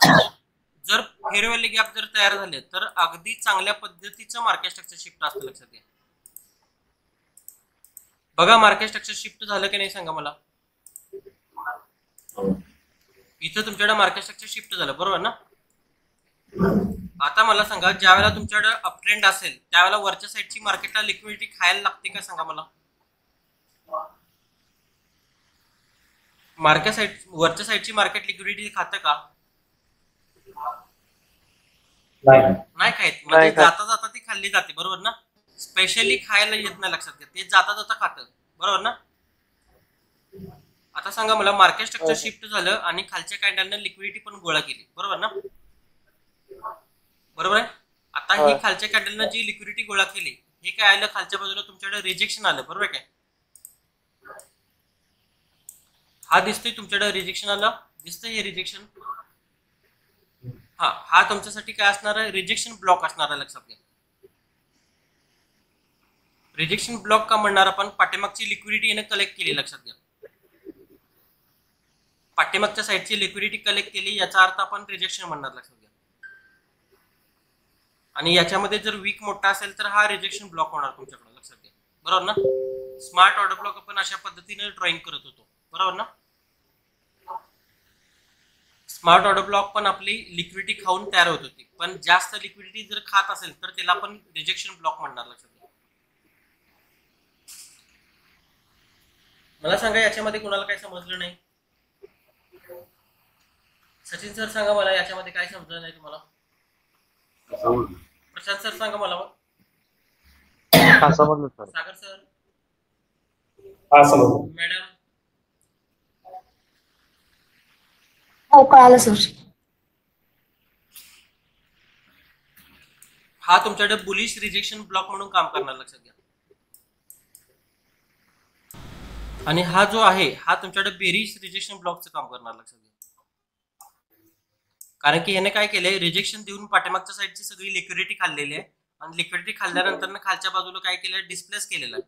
जर फेअर व्हॅल्यू गॅप जर तयार झाले तर अगदी चांगल्या पद्धतीचं मार्केट स्ट्रक्चर शिफ्ट असतं. लक्षात घ्या. बघा मार्केट स्ट्रक्चर शिफ्ट झालं की नाही सांगा मला. इथं तुमच्याकडे मार्केट स्ट्रक्चर शिफ्ट झालं बरोबर ना. आता मला सांगा, ज्या वेळेला तुमच्याकडे अपट्रेंड असेल त्यावेळेला वरच्या साईडची मार्केटला लिक्विडिटी खायला लागते का सांगा मला. वरच्या साईडची मार्केट लिक्विडिटी खातं का? नाही खायत. म्हणजे जाता जाता ती खाल्ली जाते बरोबर ना. स्पेशली खायला येत नाही. लक्षात घ्या, ते जाता जाता खातं बरोबर ना. आता सांगा मला, मार्केट स्ट्रक्चर शिफ्ट झालं आणि खालच्या कॅन्डलने लिक्विडिटी पण गोळा केली बरोबर ना. बरोबर आहे. आता ही खालच्या कॅन्डलने जी लिक्विडिटी गोळा केली, हे काय आलं खालच्या बाजूला तुमच्याकडे रिजेक्शन आलं बरोबर काय. हा दिसतोय तुमच्याकडे रिजेक्शन आलं, दिसतंय हे रिजेक्शन. हा तुमच्यासाठी काय असणार आहे, रिजेक्शन ब्लॉक असणार आहे. लक्षात घ्या, रिजेक्शन ब्लॉक का म्हणणार आपण, पाठीमागची लिक्विडिटी याने कलेक्ट केली. लक्षात घ्या, पाठीमागच्या साईडची लिक्विडिटी कलेक्ट केली याचा अर्थ आपण रिजेक्शन म्हणणार. लक्षात घ्या. आणि याच्यामध्ये जर वीक मोठा असेल तर हा रिजेक्शन ब्लॉक होणार तुमच्याकडे. लक्षात घ्या बरोबर ना. स्मार्ट ऑर्डर ब्लॉक आपण अशा पद्धतीने ड्रॉइंग करत होतो बरोबर ना. स्मार्ट ऑर्डर ब्लॉक पण आपली लिक्विडिटी खाऊन तयार होत होती, पण जास्त लिक्विडिटी जर खात असेल तर त्याला आपण रिजेक्शन ब्लॉक म्हणणार. लक्षात घ्या. मला सांगा याच्यामध्ये कोणाला काही समजलं नाही. सचिन सर सांगा मला याच्यामध्ये काय समजलं नाही तुम्हाला. प्रशांत सर सांगा मला. समजलं सर. सागर सर. मॅडम. हो कळालं सर. हा तुमच्याकडे बुलिश रिजेक्शन ब्लॉक म्हणून काम करणार. लक्षात घ्या. आणि हा जो आहे हा तुमच्याकडे बेरिश रिजेक्शन ब्लॉकचं काम करणार. लक्षात घ्या. कारण की ह्याने काय केलंय, रिजेक्शन देऊन पाठीमागच्या साईडची सगळी लिक्विडिटी खाल्लेली आहे आणि लिक्विडिटी खाल्ल्यानंतर खालच्या बाजूला काय केलंय, डिस्प्लेस केलेलं आहे,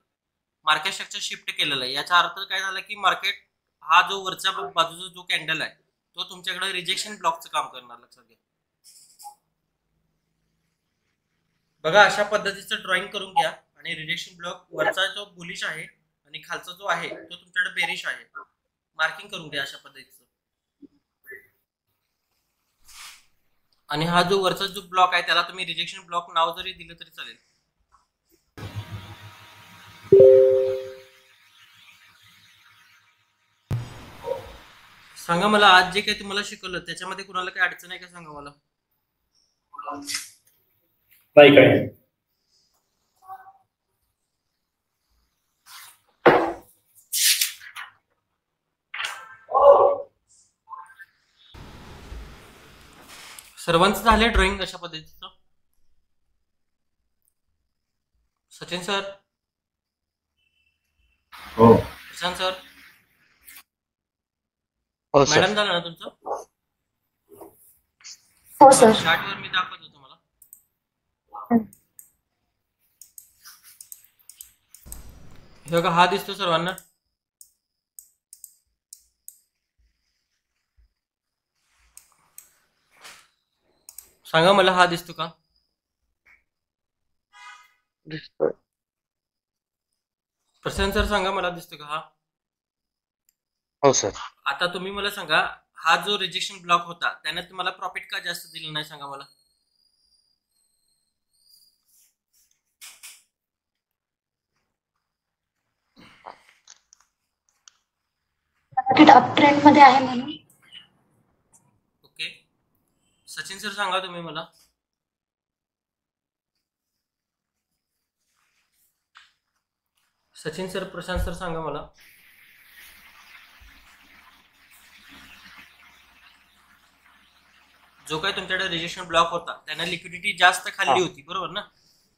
मार्केट स्ट्रक्चर शिफ्ट केलेलं आहे. याचा अर्थ काय झाला की मार्केट हा जो वरच्या बाजूचा जो कॅन्डल आहे तो तुमच्याकडे रिजेक्शन ब्लॉकचं काम करणार. लक्षात घ्या. बघा अशा पद्धतीचं ड्रॉइंग करून घ्या आणि रिजेक्शन ब्लॉक वरचा जो बुलिश आहे आणि खालचा जो आहे तो तुमच्याकडे बेरिश आहे, मार्किंग करून घ्या अशा पद्धतीचं. आणि हा जो वरचा जो ब्लॉक आहे त्याला तुम्ही रिजेक्शन ब्लॉक नाव जरी दिलं तरी चालेल. सांगा मला, आज जे काही तुम्हाला शिकवलं त्याच्यामध्ये कुणाला काही अडचण आहे का सांगा मला. नाही काय. सर्वांचं झालंय ड्रॉइंग अशा पद्धतीचं. सचिन सर. हो. प्रशांत सर. हो सर. मॅडम झालं ना तुमचं. हो सर. चार्टवर मी दाखवतो तुम्हाला. हे बघा हा दिसतो सर्वांना. सांगा मला हा दिसतो का. दिसतोय. प्रशांत सर सांगा मला दिसतो का हा. हो सर. आता तुम्ही मला सांगा, हा जो रिजेक्शन ब्लॉक होता त्याने तुम्हाला प्रॉफिट का जास्त दिलं नाही सांगा मला. मार्केट अप ट्रेंड मध्ये आहे म्हणून. ओके. सचिन सर सांगा तुम्ही मला. सचिन सर, प्रशांत सर, सांगा मला. जो काही तुमच्याकडे रिजेक्शन ब्लॉक होता त्याने लिक्विडिटी जास्त खाल्ली होती, बरोबर ना,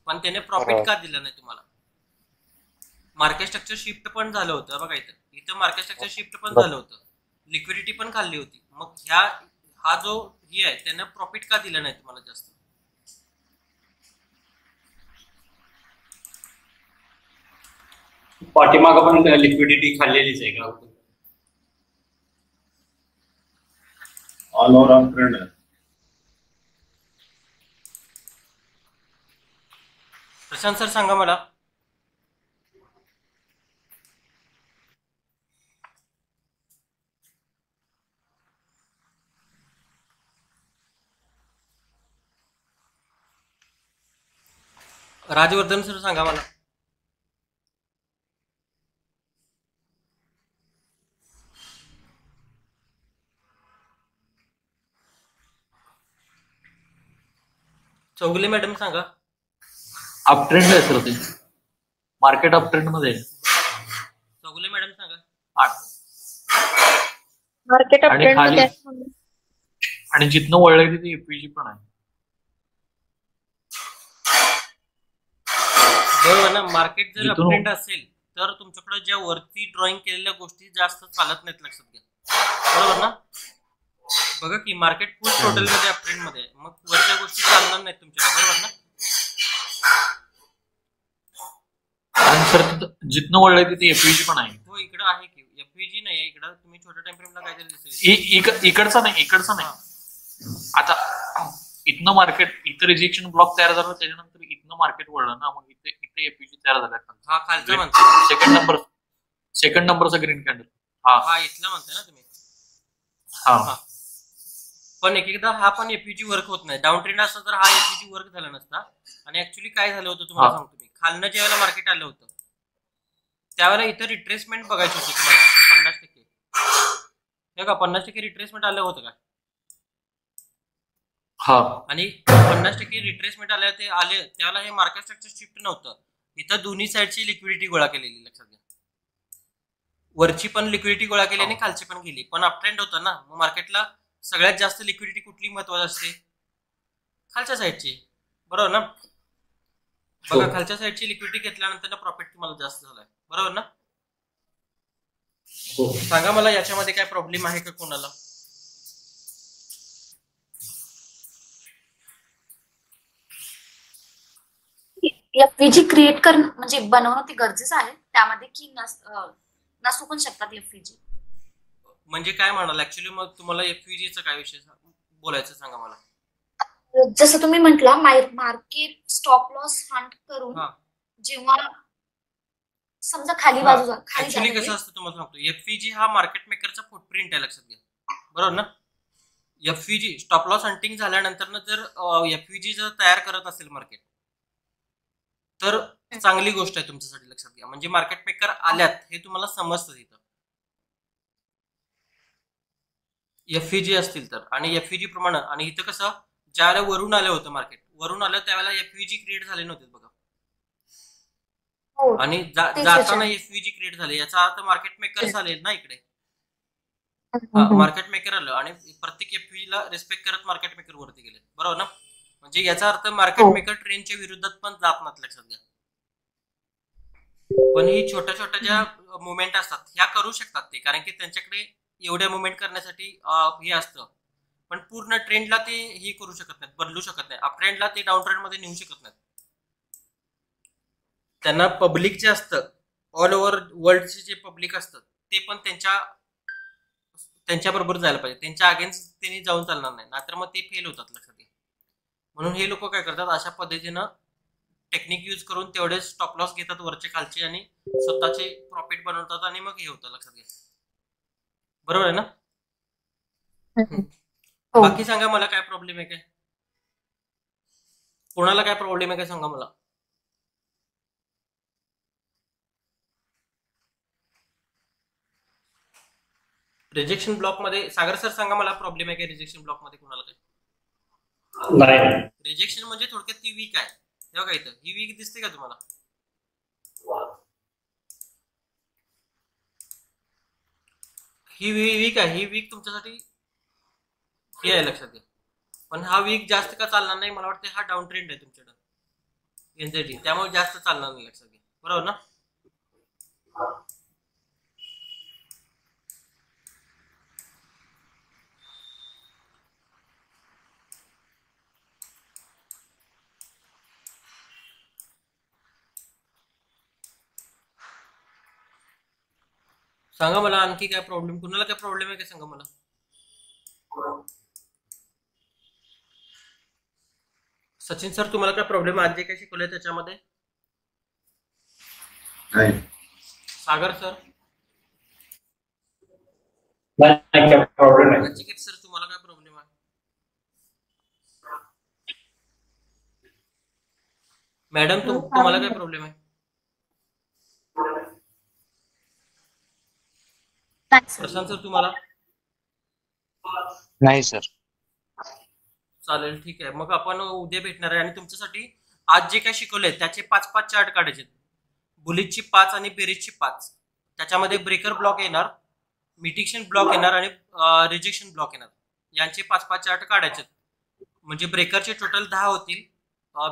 पण त्याने प्रॉफिट का दिलं नाही तुम्हाला? मार्केट स्ट्रक्चर शिफ्ट पण झालं होतं बघा, इथं मार्केट स्ट्रक्चर शिफ्ट पण झालं होतं, लिक्विडिटी पण खाल्ली होती. मग हा जो ही आहे त्याने प्रॉफिट का दिलं नाही तुम्हाला जास्त? पाठीमागं पण लिक्विडिटी खाल्लेलीच आहे का? ऑल ओव्हर ऑन ट्रेंड आहे. प्रशांत सर, सांगा मला. राजवर्धन सर, सांगा मला. चौगुले मॅडम, सांगा. अप ट्रेंड आहे सर, ते मार्केट अप ट्रेंड मध्ये आहे. चौगुले मॅडम, सांगा. मार्केट आणि अपडेट खाली मध्ये आणि जिथनं वळलंय तिथे एफपीजी पण आहे. बरोबर ना, मार्केट जर जिथून- अपट्रेंड असेल तर तुमच्याकडे ज्या वरती ड्रॉइंग केलेल्या गोष्टी जास्त चालत नाहीत, लक्षात घ्या. बरोबर ना, बघा की मार्केट फुल टोटल मध्ये अपट्रेंड मध्ये आहे, मग वरच्या गोष्टी चालणार नाहीत तुमच्याकडे, बरोबर ना. आणि सर जिथनं वळलंय तिथे एफपीजी पण आहे. हो, इकडं आहे की एफव्हीजी नाही, इकडं तुम्ही छोट्या टाइम फ्रेमला काहीतरी दिसेल. इकडचा नाही. आता इथनं मार्केट, इथं रिजेक्शन ब्लॉक तयार झाला, त्याच्यानंतर इथनं मार्केट वळलं ना, मग इथे एफपीजी तयार झाला. हा खालचा म्हणतो, सेकंड नंबरचा ग्रीन कॅन्डल. हा इथला म्हणताय ना तुम्ही. हा, पण एक एकदा हा पण एफव्हीजी वर्क होत नाही. डाऊन ट्रेंड असता तर हा एफव्हीजी वर्क झाला नसता. आणि ऍक्च्युली काय झालं होतं तुम्हाला सांगतो मी. खालनं ज्यावेळेला मार्केट आलं होतं त्यावेळेला इथं रिट्रेसमेंट बघायची होती तुम्हाला 50%. हे का 50% रिट्रेसमेंट आलं होतं का? हा. आणि 50% रिट्रेसमेंट आले त्यावेळेला हे मार्केट स्ट्रक्चर शिफ्ट नव्हतं. इथं दोन्ही साईडची लिक्विडिटी गोळा केलेली, लक्षात घ्या. वरची पण लिक्विडिटी गोळा केली आणि खालची पण केली, पण अपट्रेंड होतं ना, मग मार्केटला सगळ्यात जास्त लिक्विडिटी कुठली महत्वाची असते? खालच्या साईडची, बरोबर ना. बघा, खालच्या साईडची लिक्विडिटी घेतल्यानंतर प्रॉफिट तुम्हाला जास्त झालाय, बरोबर ना. सांगा मला याच्यामध्ये काय प्रॉब्लेम आहे का कोणाला? एफव्हीजी क्रिएट करणं म्हणजे बनवणं ते गरजेचं आहे त्यामध्ये, की नसू पण शकतात एफव्हीजी. म्हणजे काय म्हणाल ऍक्च्युली? मग तुम्हाला एफव्हीजीचा काय विषय बोलायचं सांगा मला. जसं तुम्ही म्हटला, मार्केट स्टॉप लॉस हंट करून जेव्हा समजा खाली बाजूला ऍक्च्युली कसं असतं तुम्हाला सांगतो. एफव्हीजी हा मार्केट मेकरचा फुटप्रिंट आहे, लक्षात घ्या, बरोबर ना. एफव्हीजी स्टॉप लॉस हंटिंग झाल्यानंतर जर एफव्हीजी जर तयार करत असेल मार्केट, तर चांगली गोष्ट आहे तुमच्यासाठी, लक्षात घ्या. म्हणजे मार्केट मेकर आल्यात हे तुम्हाला समजतं तिथं एफव्हीजी असतील तर. आणि एफव्हीजी प्रमाणे, आणि इथं कसं ज्यावेळेला वरून आलं होतं मार्केट, वरून आलं त्यावेळेला एफव्हीजी क्रिएट झाले नव्हते बघा. आणि जाताना एफव्हीजी क्रिएट झाले, याचा अर्थ मार्केट मेकर आले ना इकडे. मार्केट मेकर आलं आणि प्रत्येक एफव्हीजी ला रिस्पेक्ट करत मार्केट मेकर वरती गेले, बरोबर ना. म्हणजे याचा अर्थ मार्केट मेकर ट्रेंडच्या विरोधात पण जात नाहीत, लक्षात घ्या. पण ही छोट्या छोट्या ज्या मुवमेंट असतात ह्या करू शकतात ते, कारण की त्यांच्याकडे एवढ्या मुवमेंट करण्यासाठी हे असतं. पण पूर्ण ट्रेंडला ते हे करू शकत नाहीत, बदलू शकत नाही. अप ट्रेंडला ते डाऊन ट्रेंड मध्ये नेऊ शकत नाहीत. त्यांना पब्लिक जे असतं, ऑल ओव्हर वर्ल्डचे जे पब्लिक असतं ते पण त्यांच्या बरोबर जायला पाहिजे. त्यांच्या अगेन्स्ट त्यांनी जाऊन चालणार नाही, नाहीतर मग ते फेल होतात, लक्षात घ्या. म्हणून हे लोक काय करतात, अशा पद्धतीनं टेक्निक यूज करून तेवढे स्टॉप लॉस घेतात वरचे खालचे आणि स्वतःचे प्रॉफिट बनवतात आणि मग हे होतं, लक्षात घ्या. बरोबर आहे ना. बाकी सांगा मला काय प्रॉब्लेम आहे, काय कोणाला काय प्रॉब्लेम आहे काय सांगा मला. रिजेक्शन ब्लॉक मध्ये सागर सर सांगा मला प्रॉब्लेम आहे काय रिजेक्शन ब्लॉक मध्ये कोणाला काय? नाही, रिजेक्शन म्हणजे थोडक्यात ती वीक आहे. तेव्हा काय इथं ही वीक दिसते का तुम्हाला? ही वीक आहे, ही वीक तुमच्यासाठी हे आहे लक्षात घ्या. पण हा वीक जास्त का चालणार नाही, मला वाटतं हा डाऊन ट्रेंड आहे तुमच्याकडे एनझेडी, त्यामुळे जास्त चालणार नाही लक्षात घ्या. बरोबर ना? सांगा मला आणखी काय प्रॉब्लेम, कुणाला काय प्रॉब्लेम आहे का सांगा मला. सचिन सर, तुम्हाला काय प्रॉब्लेम आज जे काय शिकवलंय त्याच्यामध्ये? सागर सर, प्रॉब्लेम आहे. नचिकेत सर, तुम्हाला काय प्रॉब्लेम आहे? मॅडम तुम्हाला काय प्रॉब्लेम आहे? प्रशांत सर, तुम्हाला? नाही सर. चालेल, ठीक आहे. मग आपण उद्या भेटणार आहे आणि तुमच्यासाठी आज जे काय शिकवलंय त्याचे 5-5 चार्ट काढायचे. बुलिशची 5 आणि बेरिशची 5. त्याच्यामध्ये ब्रेकर ब्लॉक येणार, मिटिगेशन ब्लॉक येणार आणि रिजेक्शन ब्लॉक येणार. यांचे 5-5 चार्ट काढायचे. म्हणजे ब्रेकरचे टोटल 10 होतील,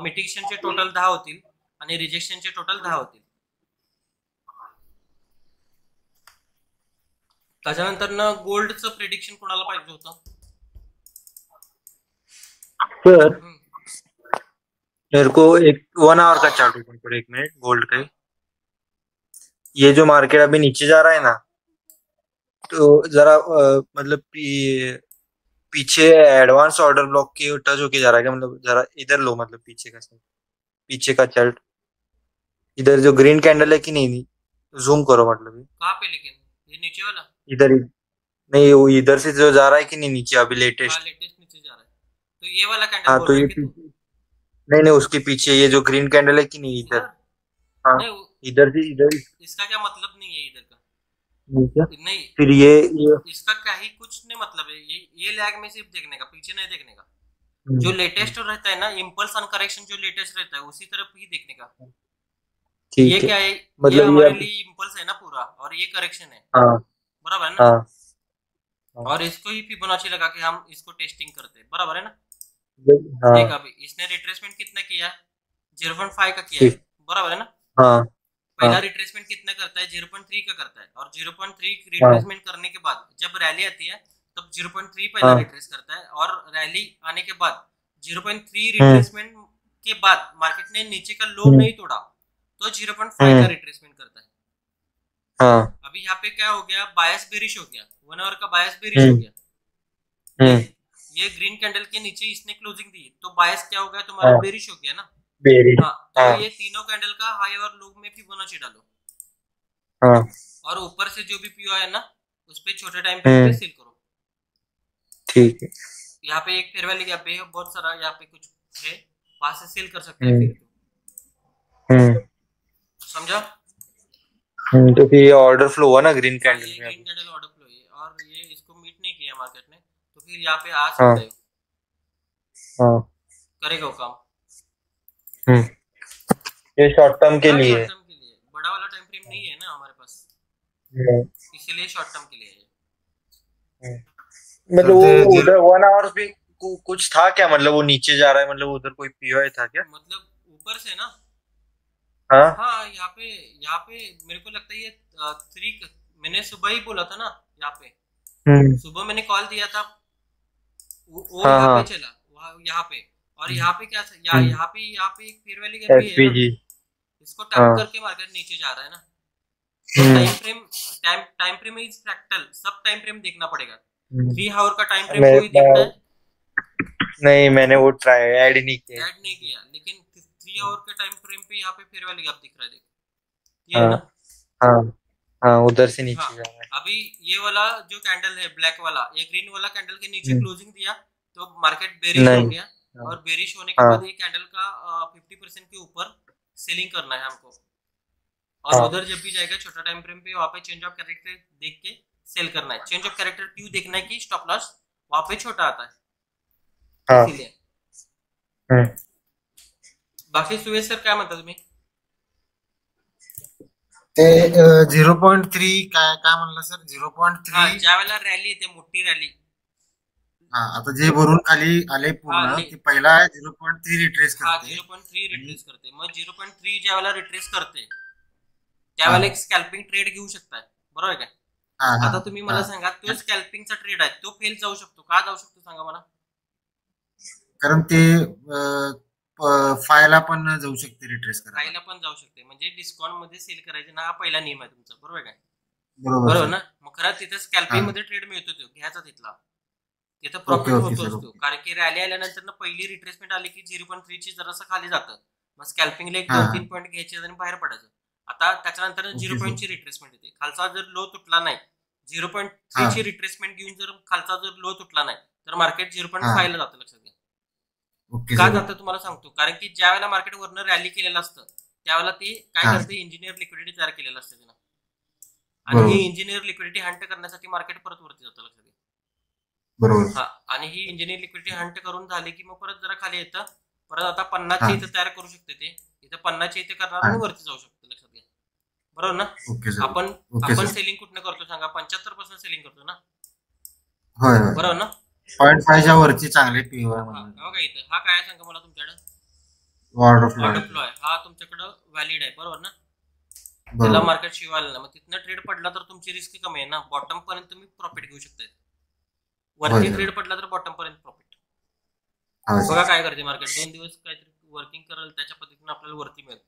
मिटिगेशनचे टोटल 10 होतील आणि रिजेक्शनचे टोटल 10 होतील. त्याच्यानंतर ना गोल्डचं प्रेडिक्शन कोणाला पाहिजे होतं? सर मेरे को एक 1 आवर का चार्ट ओपन करो, 1 मिनट. गोल्ड का ये जो मार्केट अभी नीचे जा रहा है ना, तो जरा मतलब पीछे एडवांस ऑर्डर ब्लॉक के टच होके जा रहा है क्या? मतलब जरा इधर लो, मतलब पीछे का चार्ट इधर जो ग्रीन कैंडल है कि नहीं, जूम करो. मतलब कहाँ पे, लेकिन ये नीचे वाला? इधर नहीं, वो इधर से जो जा रहा है कि नहीं नीचे अभी लेटेस्ट? लेटेस्ट नीचे जा रहा है. तो ये वाला कैंडल हाँ, बोल तो रहे ये हैं कि तू? नहीं, उसके पीछे ये जो ग्रीन कैंडल है कि नहीं इधर. हाँ, नहीं, इधर से इधर इसका क्या मतलब नहीं है इधर का? नहीं, फिर ये इसका क्या ही कुछ नहीं मतलब है. ये लैग में सिर्फ देखने का, पीछे नहीं देखने का. जो लेटेस्ट रहता है ना, इम्पल्स ऑन करेक्शन जो लेटेस्ट रहता है उसी तरफ ही देखने का. ये क्या है, मतलब ये हमारे लिए इम्पल्स है ना पूरा, और ये करेक्शन है. हाँ, बराबर है ना? हाँ, और इसको ही फिबोनाची लगा के हम इसको टेस्टिंग करते हैं. बराबर है ना? हाँ, देख अभी इसने रिट्रेसमेंट कितना किया? 0.5 का किया है. बराबर है ना? हाँ, पहला रिट्रेसमेंट कितना करता है? 0.3 का करता है. और 0.3 रिट्रेसमेंट करने के बाद जब रैली आती है तब 0.3 पहला रिट्रेस करता है, और रैली आने के बाद 0.3 रिट्रेसमेंट के बाद मार्केट ने नीचे का लो नहीं तोड़ा तो 0.5 का रिट्रेसमेंट करता है. हाँ, अभी यहाँ पे क्या हो गया? बायस बेरिश हो गया, 1 आवर का बायस बेरिश हो गया. ये ग्रीन कैंडल के नीचे इसने क्लोजिंग दी तो बायस क्या हो गया तुम्हारा? बेरिश हो गया ना. हाँ, तो ये तीनों कैंडल का हाई और लो में फिबोनाची डालो. हाँ, और ऊपर से जो भी पीओ है ना उस पे छोटे टाइम पे सेल करो. ठीक है. यहाँ पे एक फेयर वैल्यू गैप है, बहुत सारा यहाँ पे कुछ है, वहां से सेल कर सकते हैं फिर. समझा? तो फिर ये ऑर्डर फ्लो हुआ ना ग्रीन कैंडल में. ग्रीन कैंडल ऑर्डर फ्लो है और ये इसको मीट नहीं किया मार्केट ने, तो फिर यहाँ पे आ सकता है. हाँ, करेगा वो काम. ये शॉर्ट टर्म के लिए. शॉर्ट टर्म के लिए बड़ा वाला टाइम फ्रेम नहीं है ना हमारे पास, इसीलिए शॉर्ट टर्म के लिए है. मतलब वो उधर 1 आवर पे कुछ था क्या? मतलब वो नीचे जा रहा है, मतलब उधर कोई पीओआई था क्या? मतलब ऊपर से ना. हाँ, यहाँ पे मेरे को लगता है ये 3, मैंने सुबह ही बोला था ना. यहाँ पे सुबह मैंने कॉल दिया था, वो यहाँ पे चला, यहाँ पे. और यहाँ पे क्या था? यहाँ पे एक फेयर वैल्यू गैप भी है ना, इसको टैप करके मार्केट नीचे जा रहा है ना. Time frame is fractal, sub time frame देखना पड़ेगा. 3 आवर का टाइम फ्रेम कोई देखता है? नहीं, मैंने वो ऐड नहीं किया. लेकिन 3 आवर के टाइम फ्रेम पे यहाँ पे फेयर वैल्यू गैप दिख रहा है. देख, ये है ना. हाँ, उधर से नीचे जा रहा है. अभी ये वाला जो कैंडल है ब्लैक वाला, ये ग्रीन वाला कैंडल के नीचे क्लोजिंग दिया तो मार्केट बेरिश हो गया. और बेरिश होने के बाद ये कैंडल का 50% के ऊपर सेलिंग करना है हमको. और उधर जब भी जाएगा छोटा टाइम फ्रेम पे, वहाँ पे चेंज ऑफ कैरेक्टर देख के सेल करना है. चेंज ऑफ कैरेक्टर क्यों देखना है? कि स्टॉप लॉस वहाँ पे छोटा आता है, इसीलिए. बाकी सुरेश सर काय म्हणता तुम्ही? ते 0.3 काय काय म्हणलं सर 0.3 ज्या वेळेला रॅली येते मोठी रॅली हा आता जे भरून खाली आले पूर्ण ते पहिला 0.3 रिट्रेस हा करते 0.3 रिट्रेस करते. मग 0.3 ज्या वेळेला रिट्रेस करते त्यावेळेला एक स्कॅल्पिंग ट्रेड घेऊ शकताय, बरोबर आहे काय? आता तुम्ही मला सांगा तो स्कॅल्पिंगचा ट्रेड आहे तो फेल जाऊ शकतो का जाऊ शकतो सांगा मला? कारण ते फायला पण जाऊ शकते रिट्रेस करायला. फायला पण जाऊ शकते म्हणजे डिस्काउंट मध्ये सेल करायचे ना, हा पहिला नियम आहे तुमचा, बरोबर काय? बरोबर ना. मग खरं तिथे स्कॅल्पिंग मध्ये ट्रेड मिळतो तो घ्यायचा तिथला, तिथं प्रॉफिट होतो असतो. कारण की रॅली आल्यानंतर ना पहिली रिट्रेसमेंट आली की 0.3 ची जरासं खाली जातं, मग स्कॅल्पिंगला 1-2-3 पॉईंट घ्यायचे आणि बाहेर पडायचं. आता त्याच्यानंतर 0 ची रिट्रेसमेंट येते. खालचा जर लो तुटला नाही 0.3 ची रिट्रेसमेंट घेऊन जर खालचा जर लो तुटला नाही तर मार्केट 0.5 ला जातं. लक्षात घ्या का जातं तुम्हाला सांगतो. कारण की ज्या वेळेला मार्केट वरनं रॅली केलेलं असतं त्यावेळेला ते काय करते, इंजिनियर लिक्विडिटी तयार केलेलं असतं त्यांना, आणि ही इंजिनियर लिक्विडिटी हंट करण्यासाठी मार्केट परत वरती जातं. लक्षात घ्या बरोबर. हा, आणि ही इंजिनियर लिक्विडिटी हंट करून झाली की मग परत जरा खाली येतं, परत आता 50 ची इथं तयार करू शकते ते, इथं 50 ची इथे करणार आणि वरती जाऊ शकते. लक्षात घ्या बरोबर ना. आपण सेलिंग कुठनं करतो सांगा? 75% सेलिंग करतो ना, बरोबर ना. 0.5 वरची चांगली पीओ बघा इथं हा काय सांगा मला तुमच्याकडे ऑर्डर फ्लो आहे, हा तुमच्याकडं व्हॅलिड आहे, बरोबर ना. त्याला मार्केट शिवायला ना, मग तिथनं ट्रेड पडला तर तुमची रिस्क कमी आहे ना, बॉटम पर्यंत तुम्ही प्रॉफिट घेऊ शकता. वरती ट्रेड पडला तर बॉटम पर्यंत प्रॉफिट. बघा काय करते मार्केट, 2 दिवस काहीतरी वर्किंग करेल त्याच्या पद्धतीने आपल्याला वरती मिळेल,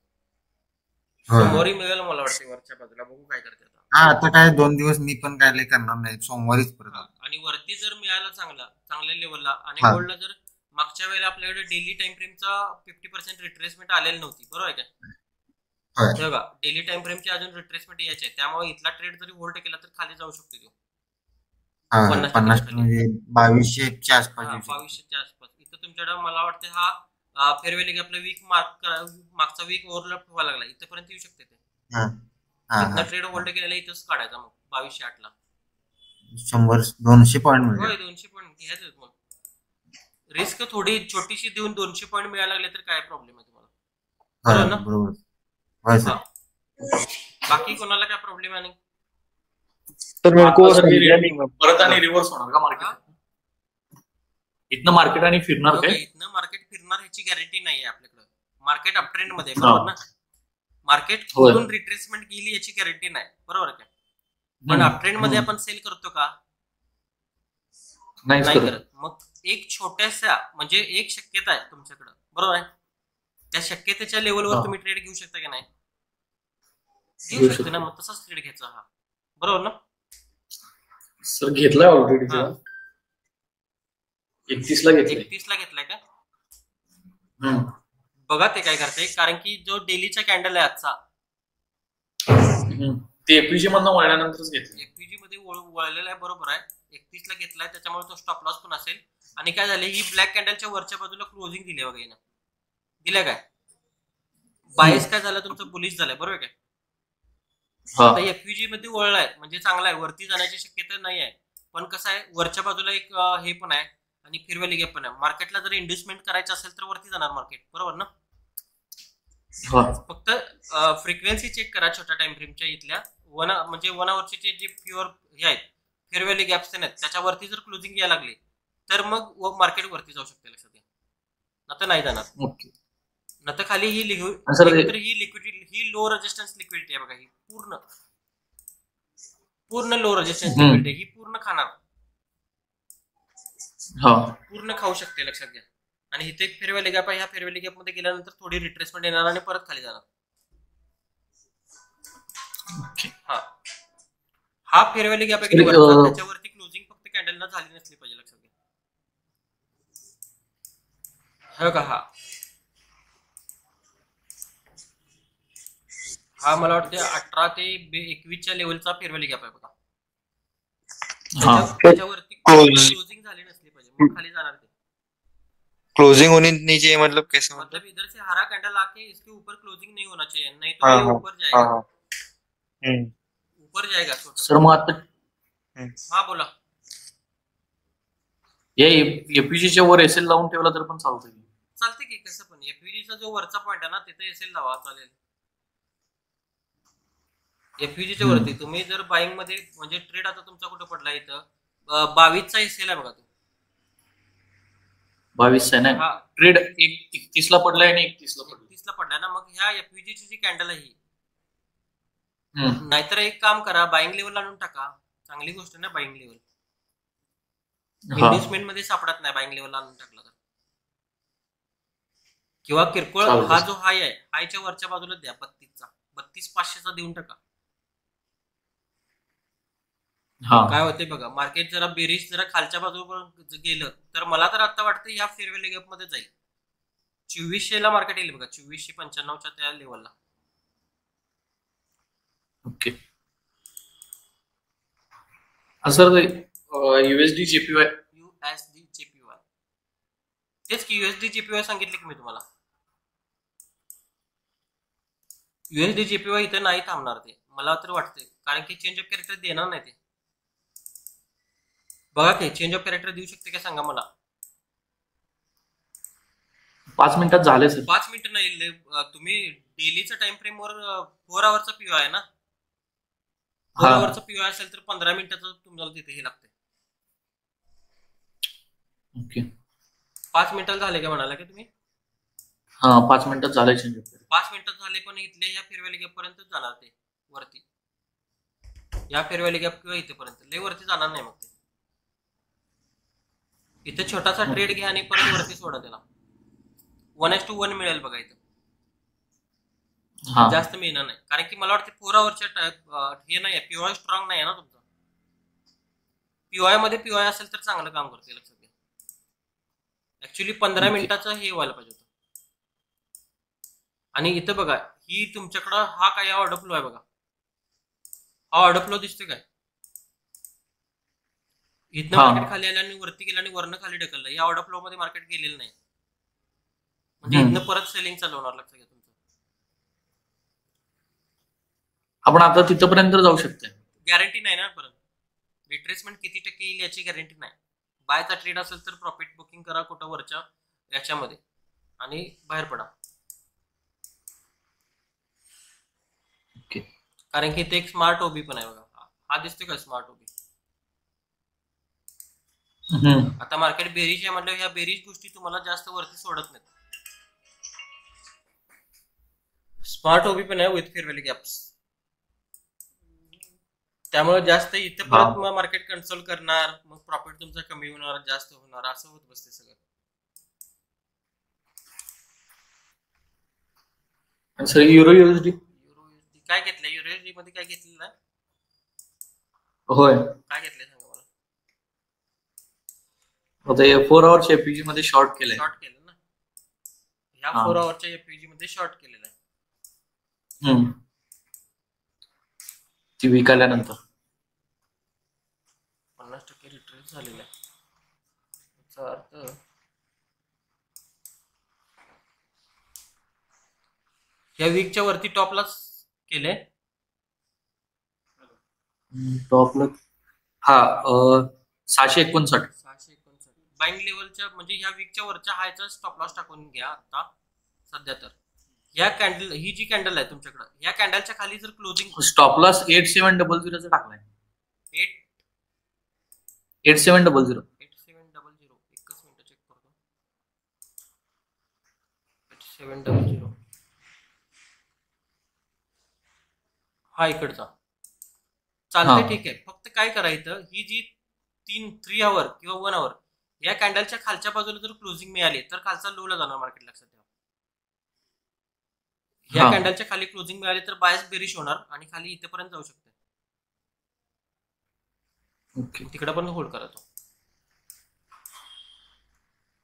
सोमवारी मिळेल मला वाटते वरच्या बाजूला. बघू काय करते आता काय 2 दिवस मी पण काय करणार नाही, सोमवारीच परत. आणि वरती जर मिळाला चांगल्या लेवलला, आणि गोल्डला जर मागच्या वेळेला आपल्याकडे डेली टाइम फ्रेमचा 50% रिट्रेसमेंट आलेली नव्हती, बरोबर आहे काय? बघा डेली टाइम फ्रेमची अजून रिट्रेसमेंट यायची आहे, त्यामुळे इथला ट्रेड जरी होल्ड केला तर खाली जाऊ शकतो तो 50 म्हणजे 2200च्या आसपास. 2200च्या आसपास. इथं तुमच्याकडे मला वाटतं हा फेअर व्हॅल्यू गॅपला वीक मागचा वीक ओव्हरलॅप व्हायला लागला, इथपर्यंत येऊ शकते ते. ट्रेड होल्ड केलेला इथंच काढायचा मग 2208 ला 100-200 पॉईंट मिळेल. होय 200 पॉईंट घ्यायचं. मग रिस्क थोडी छोटीशी देऊन 200 पॉईंट मिळायला लागले तर काय प्रॉब्लेम आहे तुम्हाला, बरोबर ना. बाकी कोणाला काय प्रॉब्लेम आहे? परत आणि रिव्हर्स होणार का मार्केट? इथनं मार्केट आणि फिरणार काय? इथनं मार्केट फिरणार ह्याची गॅरंटी नाही आहे आपल्याकडे. मार्केट अपट्रेंड मध्ये, बरोबर ना. मार्केट कुठून रिट्रेसमेंट गेली याची गॅरंटी नाही, बरोबर काय? पण अपट्रेंड मध्ये आपण सेल करतो का? नाही करत. मग एक छोट्याशा म्हणजे एक शक्यता आहे तुमच्याकडे, बरोबर आहे. त्या शक्यतेच्या लेवलवर तुम्ही ट्रेड घेऊ शकता की नाही? घेऊ शकता ना. मग तसाच ट्रेड घ्यायचा हा, बरोबर ना. सर घेतलाय ऑलरेडी 31 ला घेतलाय का? बघा ते काय करते, कारण की जो डेलीचा कॅन्डल आहे आजचा ते एफपीजी मधनं वळल्यानंतरच घेतलं. एफपीजी मध्ये वळलेला आहे, बरोबर आहे. 31 ला घेतलाय त्याच्यामुळे तो स्टॉप लॉस पण असेल. आणि काय झालं, ही ब्लॅक कॅन्डलच्या वरच्या बाजूला क्लोजिंग दिली बघा हिनं, दिल्या काय? बायस काय झालं तुमचं, बुलिश झालंय, बरोबर काय? आता एफपीजी मध्ये वळलाय म्हणजे चांगला आहे, वरती जाण्याची शक्यता नाही आहे. पण कसं आहे, वरच्या बाजूला एक हे पण आहे आणि फेअर व्हॅल्यू गॅप पण आहे. मार्केटला जर इन्व्हेस्टमेंट करायचं असेल तर वरती जाणार मार्केट, बरोबर ना. फक्त फ्रिक्वेन्सी चेक करा छोट्या टाइम फ्रेमच्या इथल्या म्हणजे 1 आवरचे जे प्युअर हे आहेत फेअर व्हॅल्यू गॅप्स आहेत त्याच्यावरती जर क्लोजिंग यायला लागली तर मग मार्केट वरती जाऊ शकते. लक्षात घ्या, नंतर नाही जाणार. नंतर खाली ही लिक्विडिटी, ही लो रेजिस्टन्स लिक्विडिटी आहे बघा, ही पूर्ण लो रेजिस्टन्स लिक्विडिटी, ही पूर्ण खाणार, पूर्ण खाऊ शकते. लक्षात घ्या. आणि इथे एक फेअर व्हॅल्यू गॅप आहे, ह्या फेअर व्हॅल्यू गॅप मध्ये गेल्यानंतर थोडी रिट्रेसमेंट येणार आणि परत खाली जाणार. हा फेअर व्हॅल्यू गॅप आहे, त्याच्यावरती क्लोजिंग फक्त कॅन्डल न झाली नसली पाहिजे. लक्षात घ्या. हा मला वाटतं 18 ते 21च्या लेवलचा फेअर व्हॅल्यू गॅप आहे बघा, त्याच्यावरती क्लोजिंग झाली नसली पाहिजे, मग खाली जाणार ते. क्लोजिंग होनी नहीं चाहिए मतलब कैसे? मतलब इधर से हरा कैंडल आके इसके ऊपर क्लोजिंग नहीं होना चाहिए, नहीं तो ये ऊपर जाएगा. ऊपर जाएगा. सर मग आता हा बोला. या एपीजीच्या वर एसएल लावून ठेवला तर पण चालतंय? चालते की, कसं पण. एपीजीचा जो वरचा पॉइंट आहे ना तिथे एसएल लावा, चालेल. एफयूजीच्या वरती तुम्ही जर बाईंग मध्ये म्हणजे ट्रेड आता तुमचा कुठं पडला इथं 22चा एसएल आहे बघा तो 22 आहे ना ट्रेड 31 ला पडलाय आणि 31 ला पडलाय 31 ला पडलाय ना. मग ह्या एफयूजीची जी कॅन्डल आहे ही नाहीतर एक काम करा बाईंग लेवल आणून टाका. चांगली गोष्ट ना बाईंग लेवल इन्व्हेस्टमेंट मध्ये सापडत नाही बाईंग लेवल आणून टाकला तर. किंवा किरकोळ हा जो हाय आहे हायच्या वरच्या बाजूला द्या 32चा 32,500चा देऊन टाका. काय होते बघा मार्केट जरा बेरीज जरा खालच्या बाजूवर गेलं तर मला तर आता वाटतं या फेअर व्हॅल्यू गॅप मध्ये जाईल. 2400 ला मार्केट येईल बघा 2495च्या त्या लेवलला. ओके सर युएसडी जेपीवाय तेच की युएसडी जेपीवाय सांगितले की मी तुम्हाला. युएसडी जेपीवाय इथे नाही थांबणार ते मला तर वाटते कारण की चेंज ऑफ कॅरेक्टर देणार नाही ते. बघा की चेंज ऑफ कॅरेक्टर देऊ शकते का सांगा मला. 5 मिनिटात झाले सर. 5 मिनिटं नाही तुम्ही डेलीच्या टाइम फ्रेम वर 4 आवरचा पीओ आहे ना. 4 आवरचा पीओ असेल तर 15 मिनिटाचं तुम्हाला तिथे हे लागते. ओके 5 मिनिटाला झाले का म्हणाला की तुम्ही. 5 मिनिटात झाले चेंज ऑफ 5 मिनिटात झाले पण इथले या फेअर व्हॅल्यू गॅप पर्यंत जाणार ते वरती. या फेअर व्हॅल्यू गॅप किंवा इथेपर्यंत लय वरती जाणार नाही. मग ते इथे छोटासा ट्रेड घ्या आणि परत वरती सोडा त्याला. 1:1 मिळेल बघा इथं. जास्त मिळणार नाही कारण की मला वाटतं 4 आवरच्या हे नाही पीओआय स्ट्रॉंग नाही आहे ना तुमचा. पीओआय मध्ये पीओआय असेल तर चांगलं काम करते लक्षात घ्या. ऍक्च्युली 15 मिनिटाचं हे व्हायला पाहिजे होतं. आणि इथं बघा ही तुमच्याकडं हा काय ऑर्डर फ्लो आहे बघा. हा ऑर्डर फ्लो दिसतोय काय. इथनं मार्केट खाली आलं आणि वरती गेलं आणि वरनं खाली ढकललं. या ऑर्डर फ्लो मध्ये मार्केट गेलेलं नाही म्हणजे इथनं परत सेलिंग चालू होणार लक्षात घ्या तुमचं. आपण आता तिथपर्यंत जाऊ शकते गॅरंटी नाही ना. परत रिट्रेसमेंट किती टक्के येईल याची गॅरंटी नाही. बायचा ट्रेड असेल तर प्रॉफिट बुकिंग करा कुठं वरच्या याच्यामध्ये आणि बाहेर पडा. कारण की ते एक स्मार्ट ओबी पण आहे बघा. हा दिसतोय का स्मार्ट ओबी. आता मार्केट बेरीज आहे म्हटलं ह्या बेरीज गोष्टी तुम्हाला जास्त वरती सोडत नाहीत. स्मार्ट ओबी पण आहे विथ फेअर व्हॅल्यू गॅप्स. त्यामुळे जास्त इथे परत मग मार्केट कंट्रोल करणार मग प्रॉफिट तुमचा कमी होणार जास्त होणार असं होत बसते सगळं. सर युरो युएसडी काय घेतलं. युरो युएसडी मध्ये काय घेतलेलं आहे. होय काय घेतलंय सांगा मला. आता 4 आवरच्या एफपीजी मध्ये शॉर्ट केलंय. शॉर्ट केलं ना. ह्या 4 आवरच्या एफपीजी मध्ये शॉर्ट केलेलं आहे. ती विकायल्यानंतर 50% रिट्रेस झालेला आहे. याचा अर्थ या वीकच्या वरती टॉपला केले. टॉपला 659 बाईंग लेवलच्या म्हणजे ह्या वीकच्या वरच्या हायचा स्टॉप लॉस टाकून घ्या आता सध्या. तर या कॅन्डल ही जी कॅन्डल आहे तुमच्याकडे या कॅन्डलच्या खाली जर क्लोजिंग स्टॉप लॉस 8700 टाकलाय. 8700 एकच मिनिट चेक करतो. 8700 हा इकडचा चालतंय ठीक आहे. फक्त काय करायचं ही जी 3 आवर किंवा 1 आवर या कॅन्डलच्या खालच्या बाजूला जर क्लोजिंग मिळाली तर खालचा लो ला जाणार मार्केट लक्षात ठेवा. या कॅन्डलच्या खाली क्लोजिंग मिळाली तर बायस बेरिश होणार आणि खाली इथेपर्यंत जाऊ शकते. तिकडे पण होल्ड करा तो.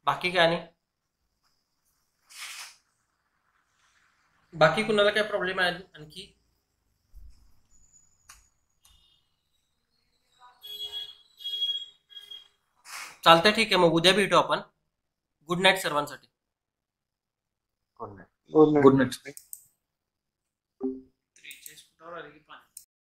बाकी काय नाही. बाकी कुणाला काय प्रॉब्लेम आहे आणखी. चालतंय ठीक आहे. मग उद्या भेटू आपण. गुड नाईट सर्वांसाठी. Good night. Good night.